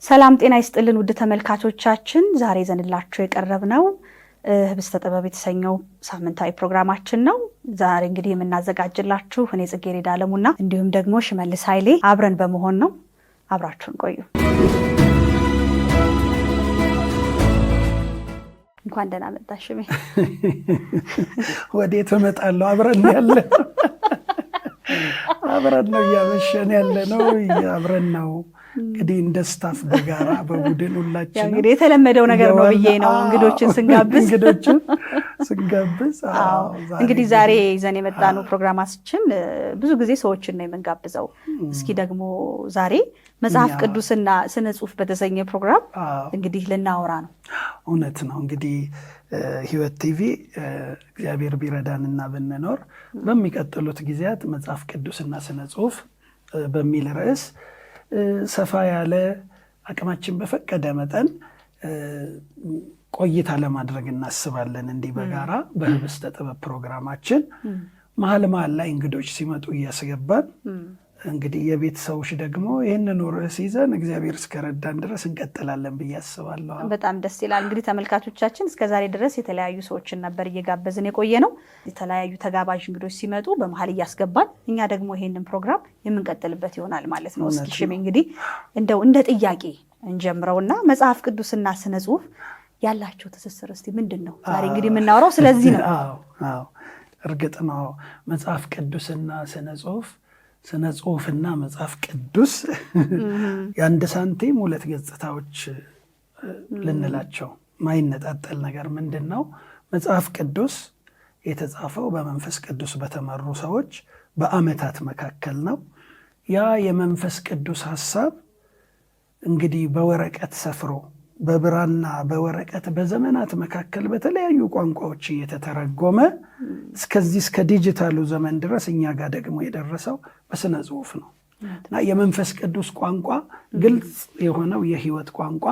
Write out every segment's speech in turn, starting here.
ሰላም ጤና ይስጥልን ውድ ተመልካቾቻችን ዛሬ ዘንላችሁ የቀረብነው ህብስተ ጥበብ የተሰኘው ሳምንታዊ ፕሮግራማችን ነው። ዛሬ እንግዲህ የምናዘጋጅላችሁ እኔ ጽጌረዳ አለሙና እንዲሁም ደግሞ ሽመልስ ኃይሌ አብረን በመሆን ነው። አብራችሁን ቆዩ። እንኳን ደህና መጣሽ። ወዴት እመጣለሁ? አብረን ነው እያመሸን ያለ ነው። አብረን ነው እንግዲህ እንደ ስታፍ በጋራ በቡድን ሁላችን እንግዲህ የተለመደው ነገር ነው ብዬ ነው እንግዶችን ስንጋብዝ እንግዲህ ዛሬ ይዘን የመጣነው ፕሮግራማችን ብዙ ጊዜ ሰዎችን ነው የምንጋብዘው። እስኪ ደግሞ ዛሬ መጽሐፍ ቅዱስና ስነ ጽሁፍ በተሰኘ ፕሮግራም እንግዲህ ልናወራ ነው። እውነት ነው። እንግዲህ ህይወት ቲቪ እግዚአብሔር ቢረዳንና ብንኖር በሚቀጥሉት ጊዜያት መጽሐፍ ቅዱስና ስነ ጽሁፍ በሚል ርዕስ ሰፋ ያለ አቅማችን በፈቀደ መጠን ቆይታ ለማድረግ እናስባለን። እንዲህ በጋራ በህብስተ ጥበብ ፕሮግራማችን መሀል ላይ እንግዶች ሲመጡ እያስገባን እንግዲህ የቤት ሰዎች ደግሞ ይህንን ርዕስ ይዘን እግዚአብሔር እስከረዳን ድረስ እንቀጥላለን ብዬ አስባለሁ። በጣም ደስ ይላል። እንግዲህ ተመልካቾቻችን እስከዛሬ ድረስ የተለያዩ ሰዎችን ነበር እየጋበዝን የቆየ ነው። የተለያዩ ተጋባዥ እንግዶች ሲመጡ በመሀል እያስገባን እኛ ደግሞ ይሄንን ፕሮግራም የምንቀጥልበት ይሆናል ማለት ነው። እስኪ ሽሜ እንግዲህ እንደው እንደ ጥያቄ እንጀምረውና መጽሐፍ ቅዱስና ስነ ጽሁፍ ያላቸው ትስስር እስቲ ምንድነው? ዛሬ እንግዲህ የምናወራው ስለዚህ ነው። አዎ እርግጥ ነው መጽሐፍ ቅዱስና ስነ ጽሁፍና መጽሐፍ ቅዱስ የአንድ ሳንቲም ሁለት ገጽታዎች ልንላቸው ማይነጣጠል ነገር ምንድን ነው? መጽሐፍ ቅዱስ የተጻፈው በመንፈስ ቅዱስ በተመሩ ሰዎች በዓመታት መካከል ነው። ያ የመንፈስ ቅዱስ ሐሳብ እንግዲህ በወረቀት ሰፍሮ በብራና በወረቀት በዘመናት መካከል በተለያዩ ቋንቋዎች እየተተረጎመ እስከዚህ እስከ ዲጂታሉ ዘመን ድረስ እኛ ጋር ደግሞ የደረሰው በስነ ጽሁፍ ነው እና የመንፈስ ቅዱስ ቋንቋ ግልጽ የሆነው የህይወት ቋንቋ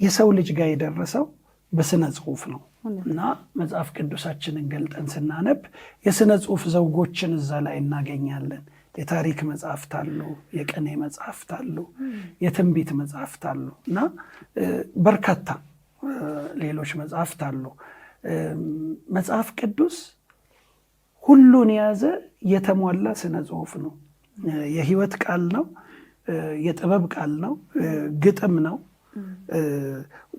የሰው ልጅ ጋር የደረሰው በስነ ጽሁፍ ነው እና መጽሐፍ ቅዱሳችንን ገልጠን ስናነብ የስነ ጽሁፍ ዘውጎችን እዛ ላይ እናገኛለን። የታሪክ መጽሐፍት አሉ፣ የቅኔ መጽሐፍት አሉ፣ የትንቢት መጽሐፍት አሉ እና በርካታ ሌሎች መጽሐፍት አሉ። መጽሐፍ ቅዱስ ሁሉን የያዘ የተሟላ ስነ ጽሁፍ ነው። የህይወት ቃል ነው፣ የጥበብ ቃል ነው፣ ግጥም ነው።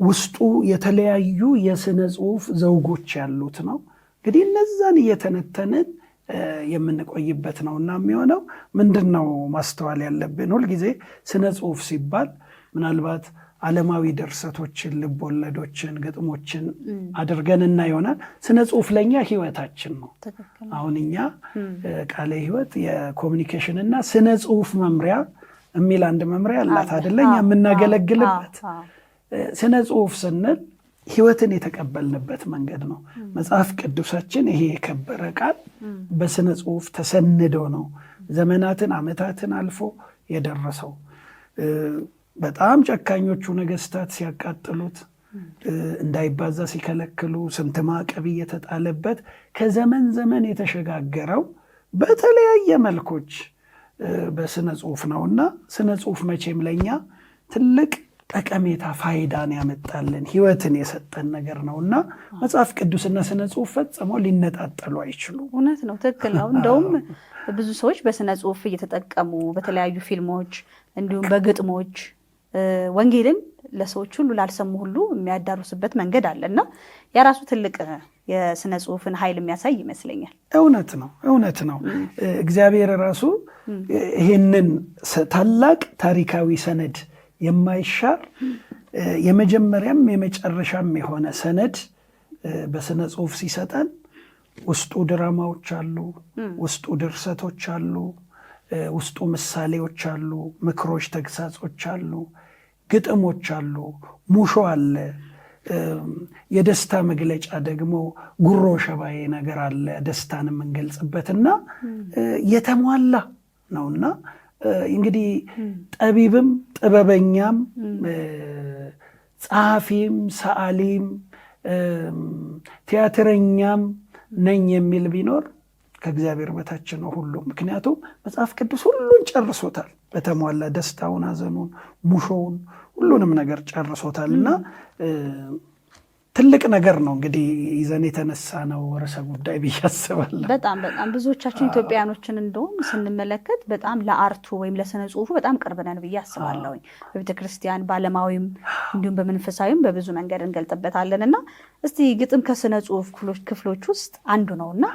ውስጡ የተለያዩ የስነ ጽሁፍ ዘውጎች ያሉት ነው። እንግዲህ እነዛን እየተነተንን የምንቆይበት ነው እና የሚሆነው ምንድነው ማስተዋል ያለብን? ሁልጊዜ ስነ ጽሁፍ ሲባል ምናልባት ዓለማዊ ድርሰቶችን፣ ልቦለዶችን፣ ግጥሞችን አድርገን እና ይሆናል። ስነ ጽሁፍ ለኛ ህይወታችን ነው። አሁን እኛ ቃለ ህይወት የኮሚኒኬሽን እና ስነ ጽሁፍ መምሪያ የሚል አንድ መምሪያ አላት አይደለኛ የምናገለግልበት። ስነ ጽሁፍ ስንል ህይወትን የተቀበልንበት መንገድ ነው። መጽሐፍ ቅዱሳችን ይሄ የከበረ ቃል በስነ ጽሁፍ ተሰንዶ ነው ዘመናትን ዓመታትን አልፎ የደረሰው። በጣም ጨካኞቹ ነገስታት ሲያቃጥሉት፣ እንዳይባዛ ሲከለክሉ፣ ስንት ማዕቀብ እየተጣለበት ከዘመን ዘመን የተሸጋገረው በተለያየ መልኮች በስነ ጽሁፍ ነውና ስነ ጽሁፍ መቼም ለኛ ትልቅ ጠቀሜታ ፋይዳን ያመጣልን ህይወትን የሰጠን ነገር ነውና መጽሐፍ ቅዱስና ስነ ጽሁፍ ፈጽሞ ሊነጣጠሉ አይችሉም። እውነት ነው፣ ትክክል ነው። እንደውም ብዙ ሰዎች በስነ ጽሁፍ እየተጠቀሙ በተለያዩ ፊልሞች እንዲሁም በግጥሞች ወንጌልን ለሰዎች ሁሉ ላልሰሙ ሁሉ የሚያዳርሱበት መንገድ አለና የራሱ ትልቅ የስነ ጽሁፍን ኃይል የሚያሳይ ይመስለኛል። እውነት ነው። እግዚአብሔር ራሱ ይሄንን ታላቅ ታሪካዊ ሰነድ የማይሻር የመጀመሪያም የመጨረሻም የሆነ ሰነድ በስነ ጽሁፍ ሲሰጠን ውስጡ ድራማዎች አሉ፣ ውስጡ ድርሰቶች አሉ፣ ውስጡ ምሳሌዎች አሉ፣ ምክሮች፣ ተግሳጾች አሉ፣ ግጥሞች አሉ፣ ሙሾ አለ፣ የደስታ መግለጫ ደግሞ ጉሮ ሸባዬ ነገር አለ፣ ደስታን የምንገልጽበትና የተሟላ ነውና እንግዲህ ጠቢብም ጥበበኛም ጸሐፊም ሰዓሊም ቲያትረኛም ነኝ የሚል ቢኖር ከእግዚአብሔር በታች ነው ሁሉም። ምክንያቱም መጽሐፍ ቅዱስ ሁሉን ጨርሶታል በተሟላ ደስታውን፣ ሐዘኑን፣ ሙሾውን ሁሉንም ነገር ጨርሶታል እና ትልቅ ነገር ነው እንግዲህ ይዘን የተነሳ ነው ርዕሰ ጉዳይ ብዬ አስባለሁ። በጣም ብዙዎቻችን ኢትዮጵያኖችን እንደውም ስንመለከት በጣም ለአርቱ ወይም ለስነ ጽሁፉ በጣም ቅርብ ነን ብዬ አስባለሁ። በቤተክርስቲያን በዓለማዊም እንዲሁም በመንፈሳዊም በብዙ መንገድ እንገልጥበታለን እና እስቲ ግጥም ከስነ ጽሁፍ ክፍሎች ውስጥ አንዱ ነው እና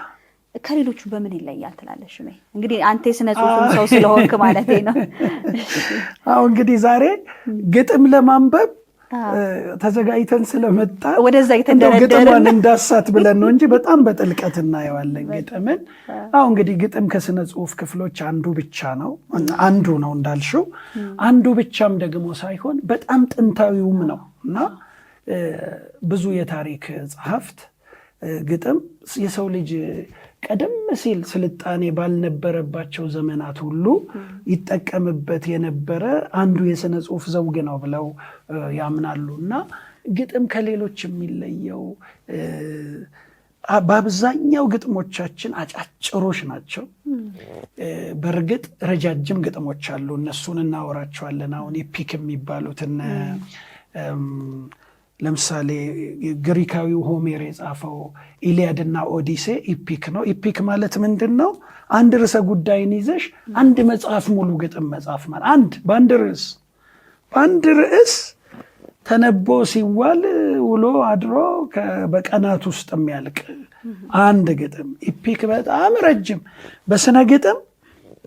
ከሌሎቹ በምን ይለያል ትላለሽ? እንግዲህ አንተ የስነ ጽሁፍ ሰው ስለሆንክ ማለት ነው። አዎ እንግዲህ ዛሬ ግጥም ለማንበብ ተዘጋጅተን ስለመጣ ወደዛ ግጥሟን እንዳሳት ብለን ነው እንጂ በጣም በጥልቀት እናየዋለን ግጥምን። አዎ እንግዲህ ግጥም ከስነ ጽሁፍ ክፍሎች አንዱ ነው እንዳልሽው፣ አንዱ ብቻም ደግሞ ሳይሆን በጣም ጥንታዊውም ነው እና ብዙ የታሪክ ጸሐፍት ግጥም የሰው ልጅ ቀደም ሲል ስልጣኔ ባልነበረባቸው ዘመናት ሁሉ ይጠቀምበት የነበረ አንዱ የሥነ ጽሁፍ ዘውግ ነው ብለው ያምናሉ እና ግጥም ከሌሎች የሚለየው በአብዛኛው ግጥሞቻችን አጫጭሮች ናቸው። በእርግጥ ረጃጅም ግጥሞች አሉ፣ እነሱን እናወራቸዋለን። አሁን ኢፒክ የሚባሉትን ለምሳሌ ግሪካዊው ሆሜር የጻፈው ኢሊያድና ኦዲሴ ኢፒክ ነው። ኢፒክ ማለት ምንድን ነው? አንድ ርዕሰ ጉዳይን ይዘሽ አንድ መጽሐፍ ሙሉ ግጥም መጽሐፍ ማለት በአንድ ርዕስ ተነቦ ሲዋል ውሎ አድሮ በቀናት ውስጥ የሚያልቅ አንድ ግጥም ኢፒክ። በጣም ረጅም በስነ ግጥም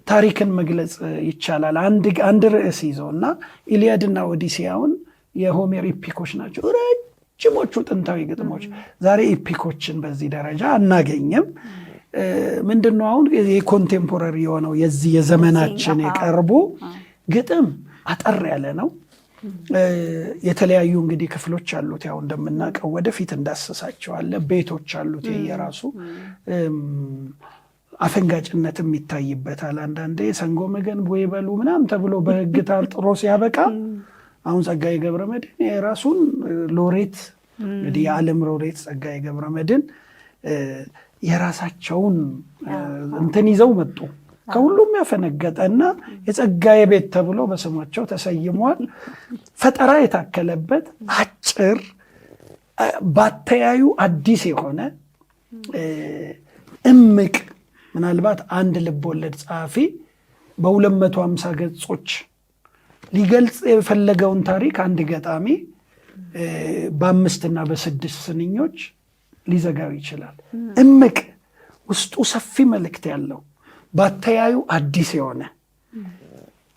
ታሪክን መግለጽ ይቻላል አንድ ርዕስ ይዘው እና ኢሊያድና ኦዲሴያውን የሆሜር ኢፒኮች ናቸው፣ ረጅሞቹ ጥንታዊ ግጥሞች። ዛሬ ኢፒኮችን በዚህ ደረጃ አናገኝም። ምንድነው አሁን የኮንቴምፖራሪ የሆነው የዚህ የዘመናችን የቀርቡ ግጥም አጠር ያለ ነው። የተለያዩ እንግዲህ ክፍሎች አሉት። ያው እንደምናውቀው ወደፊት እንዳስሳቸዋለ ቤቶች አሉት የራሱ አፈንጋጭነትም ይታይበታል። አንዳንዴ ሰንጎ መገን ቦይ በሉ ምናምን ተብሎ በሕግ ታጥሮ ሲያበቃ አሁን ጸጋዬ ገብረመድኅን የራሱን ሎሬት እንግዲህ የዓለም ሎሬት ጸጋዬ ገብረመድኅን የራሳቸውን እንትን ይዘው መጡ። ከሁሉም ያፈነገጠና የጸጋዬ ቤት ተብሎ በስማቸው ተሰይሟል። ፈጠራ የታከለበት አጭር ባተያዩ አዲስ የሆነ እምቅ ምናልባት አንድ ልቦለድ ጸሐፊ በ250 ገጾች ሊገልጽ የፈለገውን ታሪክ አንድ ገጣሚ በ5 እና በ6 ስንኞች ሊዘጋው ይችላል። እምቅ ውስጡ ሰፊ መልእክት ያለው ባተያዩ አዲስ የሆነ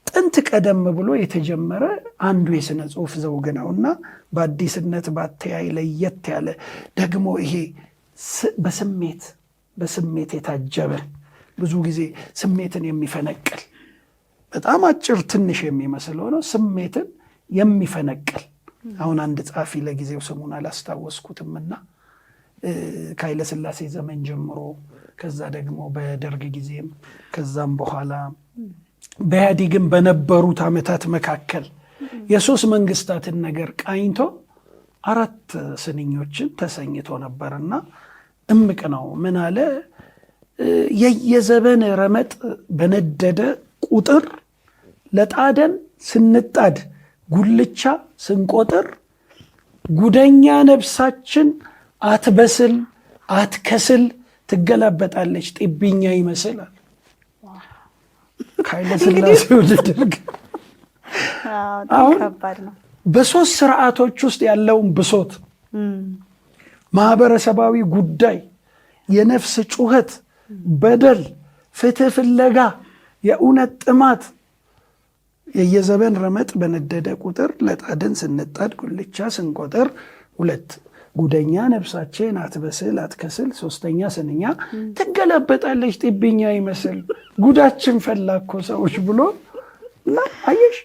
ጥንት ቀደም ብሎ የተጀመረ አንዱ የሥነ ጽሁፍ ዘውግ ነውና በአዲስነት ባተያይ ለየት ያለ ደግሞ ይሄ በስሜት የታጀበ ብዙ ጊዜ ስሜትን የሚፈነቅል በጣም አጭር ትንሽ የሚመስል ሆኖ ስሜትን የሚፈነቅል። አሁን አንድ ጸሐፊ ለጊዜው ስሙን አላስታወስኩትምና ከኃይለ ሥላሴ ዘመን ጀምሮ ከዛ ደግሞ በደርግ ጊዜም ከዛም በኋላ በኢህአዴግም በነበሩት ዓመታት መካከል የሶስት መንግስታትን ነገር ቃኝቶ 4 ስንኞችን ተሰኝቶ ነበርና እምቅ ነው። ምን አለ? የየዘበን ረመጥ በነደደ ቁጥር ለጣደን ስንጣድ ጉልቻ ስንቆጥር ጉደኛ ነፍሳችን አትበስል አትከስል ትገላበጣለች ጢብኛ ይመስላል። ከኃይለ ሥላሴ ወልደደርግ አሁን በ3 ስርዓቶች ውስጥ ያለውን ብሶት፣ ማህበረሰባዊ ጉዳይ፣ የነፍስ ጩኸት፣ በደል፣ ፍትህ ፍለጋ፣ የእውነት ጥማት የየዘበን ረመጥ በነደደ ቁጥር ለጣደን ስንጣድ ጉልቻ ስንቆጥር 2 ጉደኛ ነፍሳችን አትበስል አትከስል 3ኛ ስንኛ ትገላበጣለች ጢብኛ ይመስል ጉዳችን ፈላኮ ሰዎች ብሎ እና አየሽ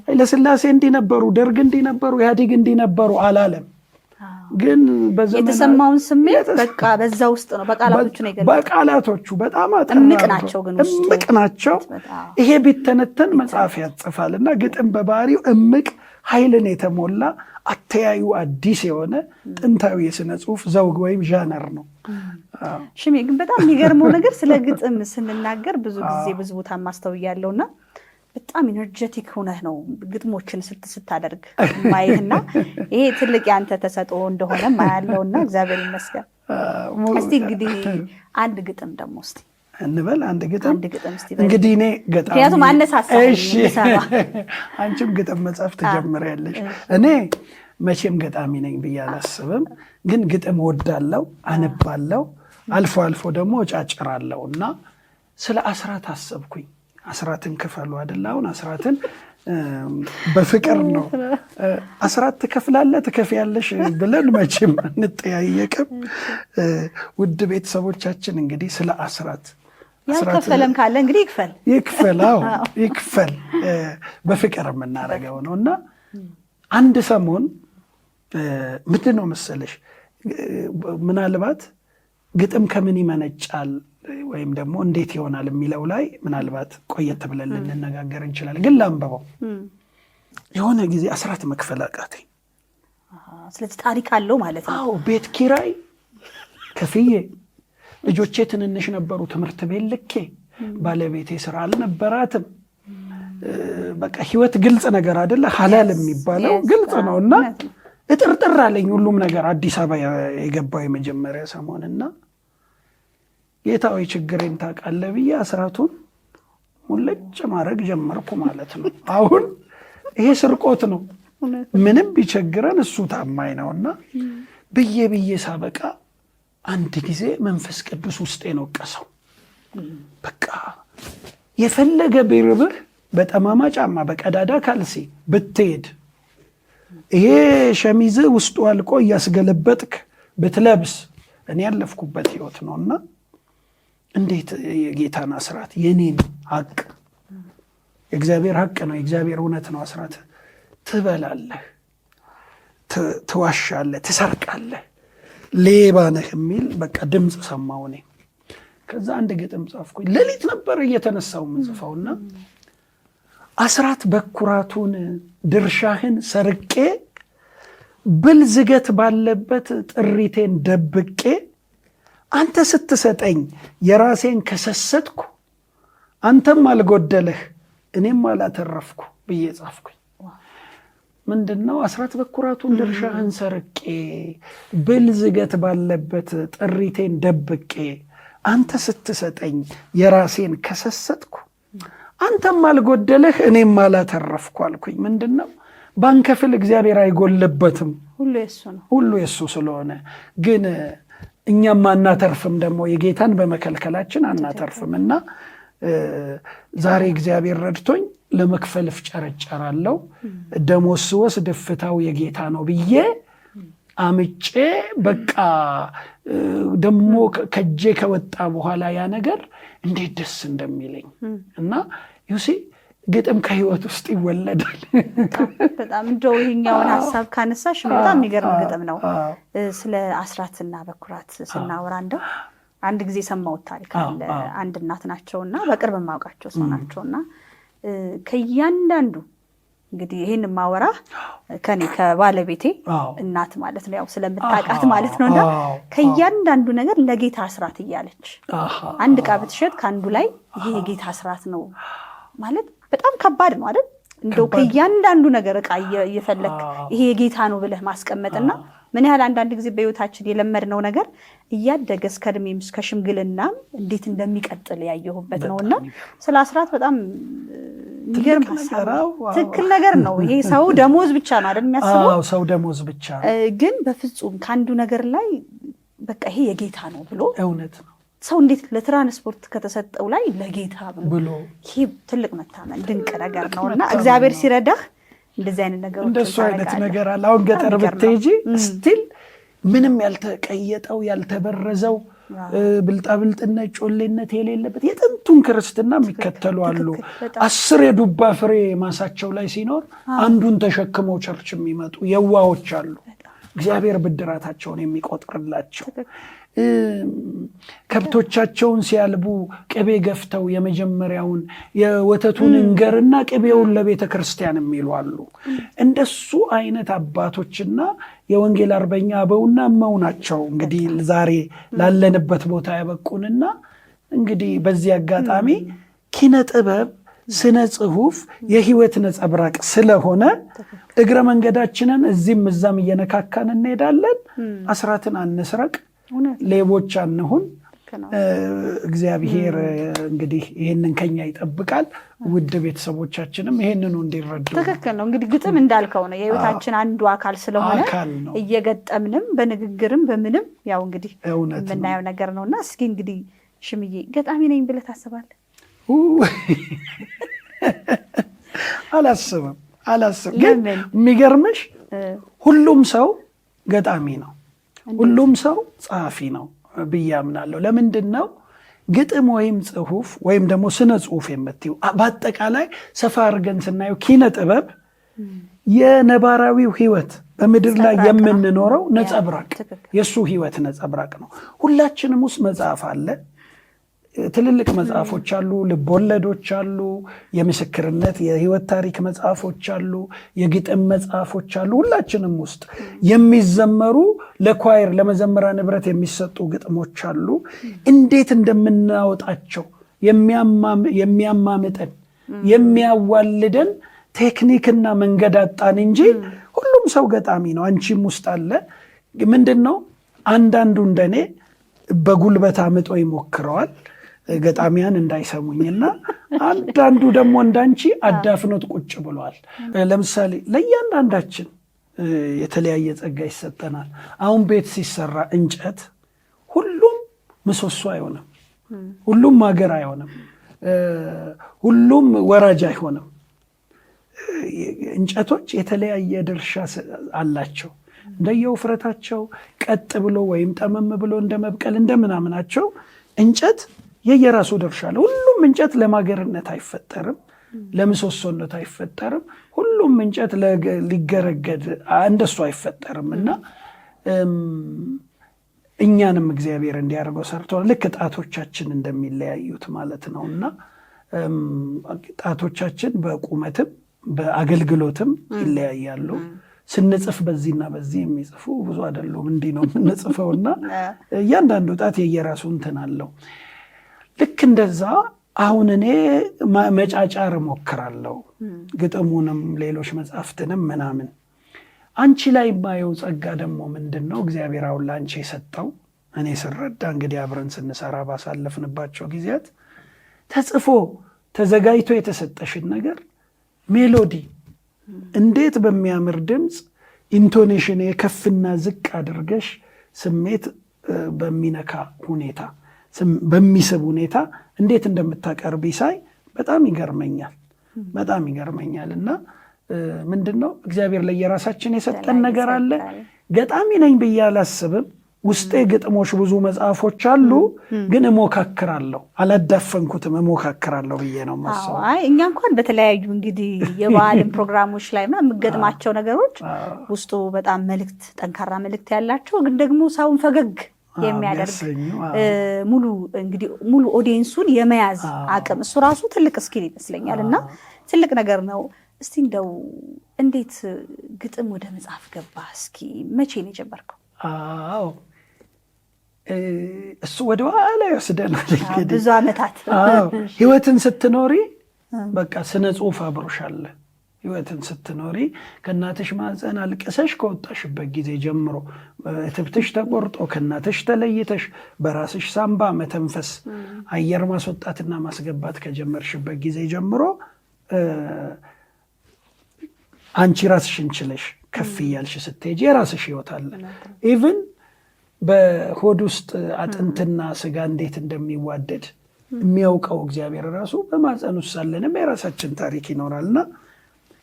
ኃይለ ሥላሴ እንዲነበሩ፣ ደርግ እንዲነበሩ፣ ኢህአዴግ እንዲነበሩ አላለም። ግን የተሰማውን ስሜት በቃ በዛ ውስጥ ነው በቃላቶቹ ነው የገለጸው። በቃላቶቹ በጣም እምቅ ናቸው፣ ግን እምቅ ናቸው። ይሄ ቢተነተን መጽሐፍ ያጽፋልና ግጥም በባህሪው እምቅ ኃይልን የተሞላ አተያዩ አዲስ የሆነ ጥንታዊ የስነ ጽሁፍ ዘውግ ወይም ዣነር ነው። ሽሜ ግን በጣም የሚገርመው ነገር ስለ ግጥም ስንናገር ብዙ ጊዜ ብዙ ቦታ ማስተውያለሁና በጣም ኢነርጀቲክ ሆነህ ነው ግጥሞችን ስታደርግ ማይህና ይሄ ትልቅ ያንተ ተሰጥኦ እንደሆነ ማያለውና እግዚአብሔር ይመስገን። እስቲ እንግዲህ አንድ ግጥም ደግሞ እስቲ እንበል። አንድ ግጥም እስቲ እንግዲህ እኔ ገጣሚ ምክንያቱም አነሳሳኝ ሰማ አንቺም ግጥም መጻፍ ትጀምሪያለሽ። እኔ መቼም ገጣሚ ነኝ ብዬ አላስብም፣ ግን ግጥም ወዳለው አነባለው፣ አልፎ አልፎ ደግሞ ጫጭራለው እና ስለ አስራት አሰብኩኝ። አስራትን ክፈሉ አይደል? አሁን አስራትን በፍቅር ነው አስራት ትከፍላለህ ትከፍያለሽ ብለን መቼም እንጠያየቅም። ውድ ቤተሰቦቻችን እንግዲህ ስለ አስራት ያልከፈለም ካለ እንግዲህ ይክፈል በፍቅር የምናደርገው ነው እና አንድ ሰሞን ምንድን ነው መሰለሽ ምናልባት ግጥም ከምን ይመነጫል ወይም ደግሞ እንዴት ይሆናል የሚለው ላይ ምናልባት ቆየት ብለን ልንነጋገር እንችላለን። ግን ላንበበው የሆነ ጊዜ አስራት መክፈል አቃተኝ። ስለዚህ ታሪክ አለው ማለት ነው። አዎ ቤት ኪራይ ከፍዬ ልጆቼ ትንንሽ ነበሩ፣ ትምህርት ቤት ልኬ፣ ባለቤቴ ስራ አልነበራትም። በቃ ህይወት ግልጽ ነገር አይደለ? ሐላል የሚባለው ግልጽ ነውና እጥርጥር አለኝ ሁሉም ነገር። አዲስ አበባ የገባው የመጀመሪያ ሰሞንና ጌታዊ ችግሬን ታውቃለህ ብዬ አስራቱን ሙልጭ ማድረግ ጀመርኩ ማለት ነው። አሁን ይሄ ስርቆት ነው። ምንም ቢቸግረን እሱ ታማኝ ነውና ብዬ ሳበቃ አንድ ጊዜ መንፈስ ቅዱስ ውስጥ የነቀሰው በቃ የፈለገ ቢርብህ በጠማማ ጫማ በቀዳዳ ካልሲ ብትሄድ ይሄ ሸሚዝ ውስጡ አልቆ እያስገለበጥክ ብትለብስ እኔ ያለፍኩበት ህይወት ነውና እንዴት የጌታን አስራት የኔን ሐቅ የእግዚአብሔር ሐቅ ነው የእግዚአብሔር እውነት ነው አስራት ትበላለህ፣ ትዋሻለህ፣ ትሰርቃለህ፣ ሌባ ነህ የሚል በቃ ድምፅ ሰማሁ እኔ። ከዛ አንድ ግጥም ጻፍኩኝ። ሌሊት ነበር እየተነሳው ምጽፈውና አስራት በኩራቱን ድርሻህን ሰርቄ ብል ዝገት ባለበት ጥሪቴን ደብቄ አንተ ስትሰጠኝ የራሴን ከሰሰትኩ አንተም አልጎደለህ እኔም አላተረፍኩ ብዬ ጻፍኩኝ። ምንድነው አስራት በኩራቱን ድርሻህን ሰርቄ ብል ዝገት ባለበት ጥሪቴን ደብቄ አንተ ስትሰጠኝ የራሴን ከሰሰትኩ አንተም አልጎደለህ እኔም አላተረፍኩ አልኩኝ። ምንድነው ባንከፍል እግዚአብሔር አይጎልበትም፣ ሁሉ የሱ ስለሆነ። ግን እኛም አናተርፍም፣ ደግሞ የጌታን በመከልከላችን አናተርፍም። እና ዛሬ እግዚአብሔር ረድቶኝ ለመክፈል ፍጨረጨራለሁ። ደሞዝ ስወስድ ፍታው የጌታ ነው ብዬ አምጬ በቃ ደግሞ ከጄ ከወጣ በኋላ ያ ነገር እንዴት ደስ እንደሚለኝ እና ዩሲ ግጥም ከህይወት ውስጥ ይወለዳል። በጣም እንደው ይሄኛውን ሐሳብ ካነሳሽ በጣም የሚገርም ግጥም ነው። ስለ አስራትና በኩራት ስናወራ እንደው አንድ ጊዜ ሰማሁት ታሪክ አለ። አንድ እናት ናቸውና በቅርብ ማውቃቸው ሰው ናቸውና ከእያንዳንዱ እንግዲህ ይሄን ማወራ ከኔ ከባለቤቴ እናት ማለት ነው፣ ያው ስለምታውቃት ማለት ነውና ከእያንዳንዱ ነገር ለጌታ አስራት እያለች አንድ ዕቃ ብትሸጥ ከአንዱ ላይ ይሄ የጌታ አስራት ነው ማለት በጣም ከባድ ነው አይደል? እንደው ከእያንዳንዱ ነገር ዕቃ እየፈለክ ይሄ የጌታ ነው ብለህ ማስቀመጥና ምን ያህል አንዳንድ ጊዜ በህይወታችን የለመድነው ነገር እያደገ እስከ እድሜም እስከ ሽምግልናም እንዴት እንደሚቀጥል ያየሁበት ነውና ስለ አስራት በጣም የሚገርም ሐሳብ ትክክል ነገር ነው። ይሄ ሰው ደሞዝ ብቻ ነው አይደል የሚያስበው? ሰው ደሞዝ ብቻ ግን በፍጹም ከአንዱ ነገር ላይ በቃ ይሄ የጌታ ነው ብሎ እውነት ነው ሰው እንዴት ለትራንስፖርት ከተሰጠው ላይ ለጌታ ብሎ ይሄ ትልቅ መታመን ድንቅ ነገር ነውና እግዚአብሔር ሲረዳህ እንደዚህ አይነት ነገሮች እንደሱ አይነት ነገር አለ። አሁን ገጠር ብትሄጂ ስቲል ምንም ያልተቀየጠው ያልተበረዘው ብልጣብልጥነት ጮሌነት የሌለበት የጥንቱን ክርስትና የሚከተሉ አሉ። 10 የዱባ ፍሬ ማሳቸው ላይ ሲኖር አንዱን ተሸክመው ቸርች የሚመጡ የዋዎች አሉ፣ እግዚአብሔር ብድራታቸውን የሚቆጥርላቸው። ከብቶቻቸውን ሲያልቡ ቅቤ ገፍተው የመጀመሪያውን የወተቱን እንገርና ቅቤውን ለቤተ ክርስቲያን የሚሉ አሉ። እንደሱ አይነት አባቶችና የወንጌል አርበኛ አበውና እመው ናቸው እንግዲህ ዛሬ ላለንበት ቦታ ያበቁንና እንግዲህ በዚህ አጋጣሚ ኪነ ጥበብ ስነ ጽሁፍ የህይወት ነጸብራቅ ስለሆነ እግረ መንገዳችንን እዚህም እዛም እየነካካን እንሄዳለን። አስራትን አንስረቅ፣ ሌቦች አንሁን። እግዚአብሔር እንግዲህ ይህንን ከኛ ይጠብቃል። ውድ ቤተሰቦቻችንም ይህንኑ እንዲረዱ። ትክክል ነው። እንግዲህ ግጥም እንዳልከው ነው የህይወታችን አንዱ አካል ስለሆነ እየገጠምንም በንግግርም በምንም ያው እንግዲህ የምናየው ነገር ነውና እስኪ እንግዲህ ሽምዬ ገጣሚ ነኝ ብለህ ታስባለህ? አላስብም። ግን የሚገርምሽ ሁሉም ሰው ገጣሚ ነው፣ ሁሉም ሰው ጸሐፊ ነው ብዬ አምናለሁ። ለምንድን ነው ግጥም ወይም ጽሁፍ ወይም ደግሞ ስነ ጽሁፍ የምትይው በአጠቃላይ ሰፋ አድርገን ስናየው ኪነ ጥበብ የነባራዊው ህይወት በምድር ላይ የምንኖረው ነጸብራቅ፣ የእሱ ህይወት ነጸብራቅ ነው። ሁላችንም ውስጥ መጽሐፍ አለ። ትልልቅ መጽሐፎች አሉ፣ ልቦለዶች አሉ፣ የምስክርነት የህይወት ታሪክ መጽሐፎች አሉ፣ የግጥም መጽሐፎች አሉ። ሁላችንም ውስጥ የሚዘመሩ ለኳየር ለመዘምራን ህብረት የሚሰጡ ግጥሞች አሉ። እንዴት እንደምናወጣቸው የሚያማምጠን የሚያዋልደን ቴክኒክና መንገድ አጣን እንጂ ሁሉም ሰው ገጣሚ ነው። አንቺም ውስጥ አለ። ምንድን ነው አንዳንዱ እንደኔ በጉልበት አምጦ ይሞክረዋል ገጣሚያን እንዳይሰሙኝና አንዳንዱ ደግሞ እንዳንቺ አዳፍኖት ቁጭ ብሏል። ለምሳሌ ለእያንዳንዳችን የተለያየ ጸጋ ይሰጠናል። አሁን ቤት ሲሰራ እንጨት ሁሉም ምሰሶ አይሆንም፣ ሁሉም ማገር አይሆንም፣ ሁሉም ወራጅ አይሆንም። እንጨቶች የተለያየ ድርሻ አላቸው። እንደየውፍረታቸው ቀጥ ብሎ ወይም ጠመም ብሎ እንደመብቀል እንደምናምናቸው እንጨት የየራሱ ድርሻ አለ። ሁሉም እንጨት ለማገርነት አይፈጠርም፣ ለምሰሶነት አይፈጠርም። ሁሉም እንጨት ሊገረገድ እንደሱ አይፈጠርም። እና እኛንም እግዚአብሔር እንዲያደርገው ሰርተዋል። ልክ ጣቶቻችን እንደሚለያዩት ማለት ነው። እና ጣቶቻችን በቁመትም በአገልግሎትም ይለያያሉ። ስንጽፍ በዚህና በዚህ የሚጽፉ ብዙ አይደሉም። እንዲህ ነው የምንጽፈውና እያንዳንዱ ጣት የየራሱ እንትን አለው። ልክ እንደዛ አሁን እኔ መጫጫር እሞክራለሁ፣ ግጥሙንም ሌሎች መጽሐፍትንም ምናምን። አንቺ ላይ የማየው ጸጋ ደግሞ ምንድን ነው? እግዚአብሔር አሁን ለአንቺ የሰጠው እኔ ስረዳ እንግዲህ አብረን ስንሰራ ባሳለፍንባቸው ጊዜያት ተጽፎ ተዘጋጅቶ የተሰጠሽን ነገር ሜሎዲ እንዴት በሚያምር ድምፅ ኢንቶኔሽን የከፍና ዝቅ አድርገሽ ስሜት በሚነካ ሁኔታ በሚስብ ሁኔታ እንዴት እንደምታቀርቢ ሳይ በጣም ይገርመኛል፣ በጣም ይገርመኛል። እና ምንድን ነው እግዚአብሔር ለየራሳችን የሰጠን ነገር አለ። ገጣሚ ነኝ ብዬ አላስብም። ውስጤ ግጥሞች ብዙ መጽሐፎች አሉ፣ ግን እሞካክራለሁ። አላዳፈንኩትም፣ እሞካክራለሁ ብዬ ነው ማሰብ። እኛ እንኳን በተለያዩ እንግዲህ የበዓልም ፕሮግራሞች ላይ የምገጥማቸው ነገሮች ውስጡ በጣም መልእክት፣ ጠንካራ መልእክት ያላቸው ግን ደግሞ ሰውን ፈገግ የሚያደርግ ሙሉ ኦዲየንሱን የመያዝ አቅም እሱ ራሱ ትልቅ ስኪል ይመስለኛል እና ትልቅ ነገር ነው። እስቲ እንደው እንዴት ግጥም ወደ መጽሐፍ ገባ? እስኪ መቼ ነው የጀመርከው? አዎ እሱ ወደ ኋላ ይወስደናል። ብዙ ዓመታት ህይወትን ስትኖሪ በቃ ስነ ጽሁፍ አብሮሻል። ህይወትን ስትኖሪ ከእናትሽ ማህፀን አልቅሰሽ ከወጣሽበት ጊዜ ጀምሮ እትብትሽ ተቆርጦ ከእናትሽ ተለይተሽ በራስሽ ሳምባ መተንፈስ አየር ማስወጣትና ማስገባት ከጀመርሽበት ጊዜ ጀምሮ አንቺ ራስሽን ችለሽ ከፍ እያልሽ ስትሄጂ የራስሽ ህይወት አለ። ኢቭን በሆድ ውስጥ አጥንትና ስጋ እንዴት እንደሚዋደድ የሚያውቀው እግዚአብሔር ራሱ በማህፀን ውስጥ ሳለንም የራሳችን ታሪክ ይኖራልና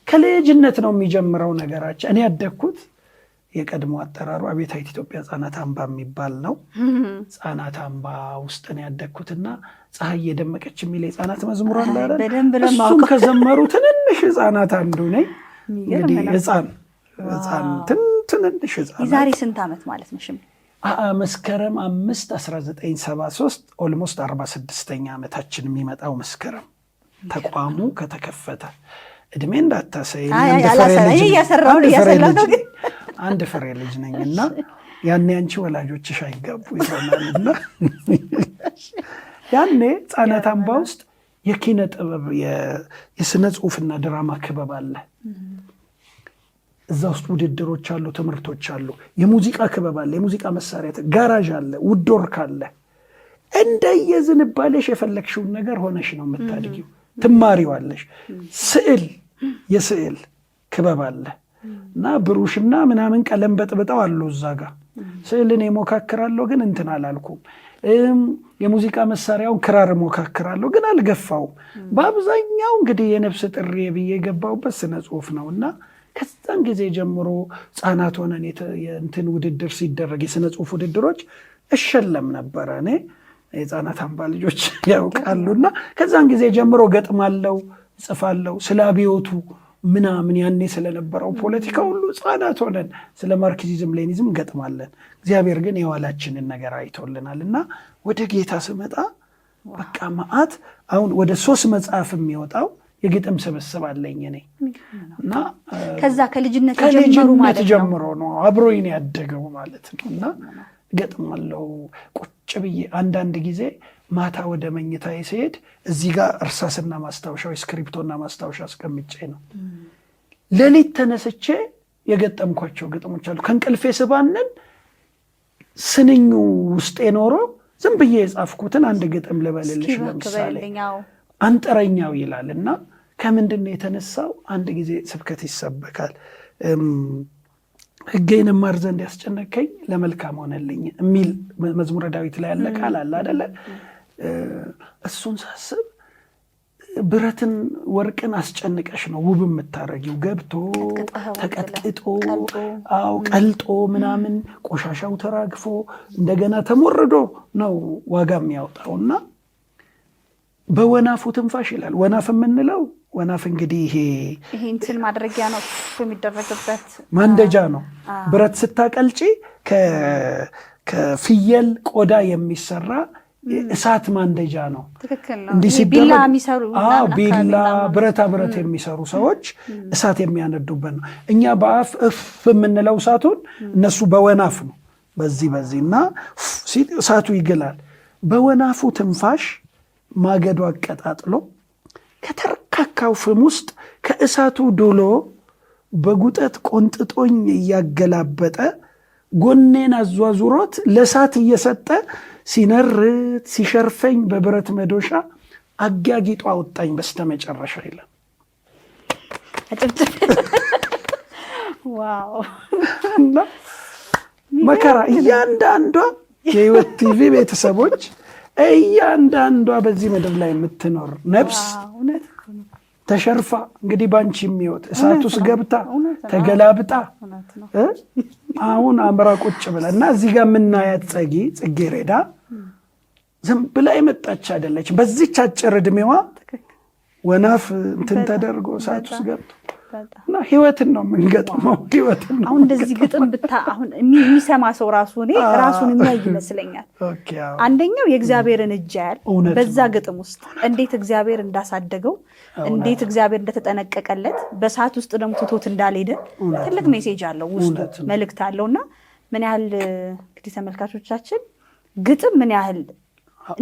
ከልጅነት ነው የሚጀምረው ነገራችን። እኔ ያደግኩት የቀድሞ አጠራሩ አብዮታዊት ኢትዮጵያ ህጻናት አምባ የሚባል ነው። ህጻናት አምባ ውስጥ ነው ያደግኩትና ፀሐይ የደመቀች የሚል የህጻናት መዝሙር አለ አይደል? እሱን ከዘመሩ ትንንሽ ህጻናት አንዱ ነኝ። እንግዲህ ህጻን ትንንሽ ህጻናት። የዛሬ ስንት ዓመት ማለት ነው? መስከረም 5 1973 ኦልሞስት 46ኛ ዓመታችን የሚመጣው መስከረም ተቋሙ ከተከፈተ እድሜ እንዳታሰይ አንድ ፍሬ ልጅ ነኝና ያኔ አንቺ ወላጆችሽ አይጋቡ ይሆናልና ያኔ ሕፃናት አምባ ውስጥ የኪነ ጥበብ የስነ ጽሁፍና ድራማ ክበብ አለ። እዛ ውስጥ ውድድሮች አሉ፣ ትምህርቶች አሉ። የሙዚቃ ክበብ አለ፣ የሙዚቃ መሳሪያ ጋራዥ አለ፣ ውድድር ካለ እንደየዝንባሌሽ የፈለግሽውን ነገር ሆነሽ ነው የምታድጊው። ትማሪዋለሽ። ስዕል የስዕል ክበብ አለ እና ብሩሽና ምናምን ቀለም በጥብጠው አሉ እዛ ጋር ስዕልን የሞካክራለሁ ግን እንትን አላልኩም። የሙዚቃ መሳሪያውን ክራር ሞካክራለሁ ግን አልገፋውም። በአብዛኛው እንግዲህ የነፍስ ጥሪ ብዬ የገባውበት ስነ ጽሁፍ ነው እና ከዛን ጊዜ ጀምሮ ሕፃናት ሆነን የእንትን ውድድር ሲደረግ የስነ ጽሁፍ ውድድሮች እሸለም ነበረ። እኔ የሕፃናት አምባ ልጆች ያውቃሉና ከዛን ጊዜ ጀምሮ ገጥማለው፣ ጽፋለው ስለ አብዮቱ ምናምን ያኔ ስለነበረው ፖለቲካ ሁሉ ሕፃናት ሆነን ስለ ማርክሲዝም ሌኒዝም ገጥማለን። እግዚአብሔር ግን የኋላችንን ነገር አይቶልናል እና ወደ ጌታ ስመጣ በቃ መዓት አሁን ወደ 3 መጽሐፍ የሚወጣው የግጥም ስብስብ አለኝ እኔ እና ከዛ ከልጅነት ጀምሮ ነው አብሮኝ ያደገው ማለት ነው እና ገጥማለሁ ቁጭ ብዬ አንዳንድ ጊዜ ማታ ወደ መኝታዬ ሲሄድ እዚህ ጋር እርሳስና ማስታወሻ ወይ ስክሪፕቶና ማስታወሻ አስቀምጬ ነው ሌሊት ተነስቼ የገጠምኳቸው ግጥሞች አሉ። ከእንቅልፌ ስባንን ስንኙ ውስጥ ኖሮ ዝም ብዬ የጻፍኩትን አንድ ግጥም ልበልልሽ። ለምሳሌ አንጥረኛው ይላል እና ከምንድን ነው የተነሳው? አንድ ጊዜ ስብከት ይሰበካል። ሕጌን እማር ዘንድ ያስጨነቀኝ ለመልካም ሆነልኝ የሚል መዝሙረ ዳዊት ላይ ያለ ቃል አለ አይደለ? እሱን ሳስብ ብረትን ወርቅን አስጨንቀሽ ነው ውብ የምታረጊው። ገብቶ ተቀጥቅጦ ቀልጦ ምናምን ቆሻሻው ተራግፎ እንደገና ተሞርዶ ነው ዋጋ የሚያወጣውና በወናፉ ትንፋሽ ይላል። ወናፍ የምንለው ወናፍ እንግዲህ ይሄ እንትን ማድረጊያ ነው የሚደረግበት ማንደጃ ነው። ብረት ስታቀልጪ ከፍየል ቆዳ የሚሰራ እሳት ማንደጃ ነው። ትክክል ነው። እንዲህ ቢላ የሚሰሩ ቢላ ብረታ ብረት የሚሰሩ ሰዎች እሳት የሚያነዱበት ነው። እኛ በአፍ እፍ የምንለው እሳቱን እነሱ በወናፍ ነው። በዚህ እና እሳቱ ይግላል። በወናፉ ትንፋሽ ማገዶ አቀጣጥሎ ከተርካካው ፍም ውስጥ ከእሳቱ ዶሎ በጉጠት ቆንጥጦኝ እያገላበጠ ጎኔን አዟዙሮት ለእሳት እየሰጠ ሲነርት ሲሸርፈኝ በብረት መዶሻ አጋጊጦ አወጣኝ በስተመጨረሻ ይላል። ዋው! መከራ እያንዳንዷ የህይወት ቲቪ ቤተሰቦች እያንዳንዷ በዚህ ምድር ላይ የምትኖር ነፍስ ተሸርፋ እንግዲህ ባንቺ የሚወት እሳት ውስጥ ገብታ ተገላብጣ አሁን አምራ ቁጭ ብላ እና እዚህ ጋር የምናያት ጽጌረዳ ዝም ብላ የመጣች አይደለች። በዚች አጭር ዕድሜዋ ወናፍ እንትን ተደርጎ እሳት ውስጥ ገብቶ እና ህይወትን ነው የምንገጥመው። ህይወትን ነው አሁን እንደዚህ ግጥም አሁን የሚሰማ ሰው ራሱ እኔ ራሱን የሚያይ ይመስለኛል። አንደኛው የእግዚአብሔርን እጅ ያያል በዛ ግጥም ውስጥ እንዴት እግዚአብሔር እንዳሳደገው እንዴት እግዚአብሔር እንደተጠነቀቀለት በሰዓት ውስጥ ደግሞ ትቶት እንዳልሄደ ትልቅ ሜሴጅ አለው ውስጡ መልእክት አለውና ምን ያህል እንግዲህ ተመልካቾቻችን ግጥም ምን ያህል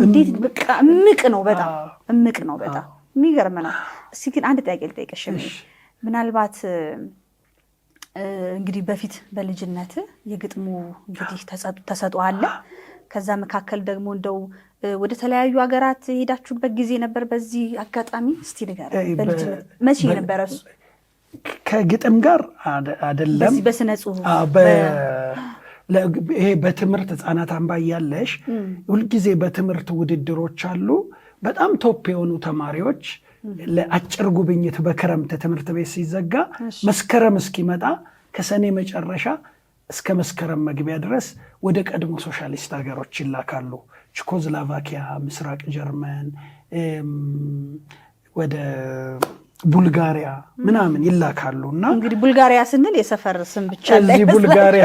እንዴት በቃ እምቅ ነው፣ በጣም እምቅ ነው፣ በጣም የሚገርም ነው። እስኪ ግን አንድ ጥያቄ ልጠይቅሽ። ምናልባት እንግዲህ በፊት በልጅነት የግጥሙ እንግዲህ ተሰጥኦ አለ። ከዛ መካከል ደግሞ እንደው ወደ ተለያዩ ሀገራት ሄዳችሁበት ጊዜ ነበር። በዚህ አጋጣሚ እስቲ ንገረኝ። በልጅነት መቼ ነበረ እሱ? ከግጥም ጋር አይደለም፣ በዚህ በስነ ጽሁፍ ይሄ በትምህርት ሕፃናት አምባ እያለሽ ሁልጊዜ በትምህርት ውድድሮች አሉ። በጣም ቶፕ የሆኑ ተማሪዎች ለአጭር ጉብኝት በክረምት ትምህርት ቤት ሲዘጋ መስከረም እስኪመጣ ከሰኔ መጨረሻ እስከ መስከረም መግቢያ ድረስ ወደ ቀድሞ ሶሻሊስት ሀገሮች ይላካሉ። ቼኮስሎቫኪያ፣ ምስራቅ ጀርመን፣ ወደ ቡልጋሪያ ምናምን ይላካሉና እንግዲህ ቡልጋሪያ ስንል የሰፈር ስም ብቻ እዚህ ቡልጋሪያ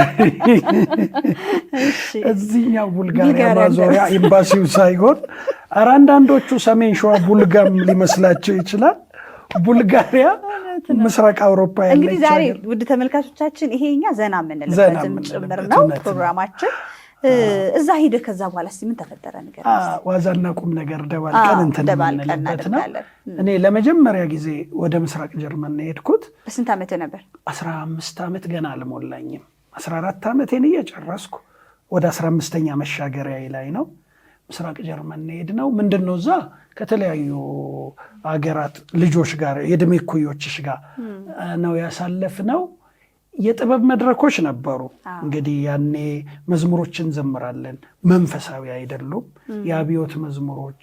እዚህኛው ቡልጋሪያ ማዞሪያ ኤምባሲው ሳይሆን አንዳንዶቹ ሰሜን ሸዋ ቡልጋም ሊመስላቸው ይችላል። ቡልጋሪያ ምስራቅ አውሮፓ ያለች። እንግዲህ ዛሬ ውድ ተመልካቾቻችን ይሄኛ ዘና የምንልበትም ጭምር ነው ፕሮግራማችን። እዛ ሄደህ ከዛ በኋላ ምን ተፈጠረ ነገር? ዋዛና ቁም ነገር ደባልቀን እንትን የምንልበት ነው። እኔ ለመጀመሪያ ጊዜ ወደ ምስራቅ ጀርመን የሄድኩት በስንት ዓመት ነበር? 15 ዓመት ገና አልሞላኝም። 14 ዓመቴን እየጨረስኩ ወደ 15ኛ መሻገሪያ ላይ ነው ምስራቅ ጀርመን ሄድነው። ምንድነው እዛ ከተለያዩ አገራት ልጆች ጋር የእድሜ እኩዮችሽ ጋር ነው ያሳለፍነው። የጥበብ መድረኮች ነበሩ። እንግዲህ ያኔ መዝሙሮችን እንዘምራለን፣ መንፈሳዊ አይደሉም። የአብዮት መዝሙሮች፣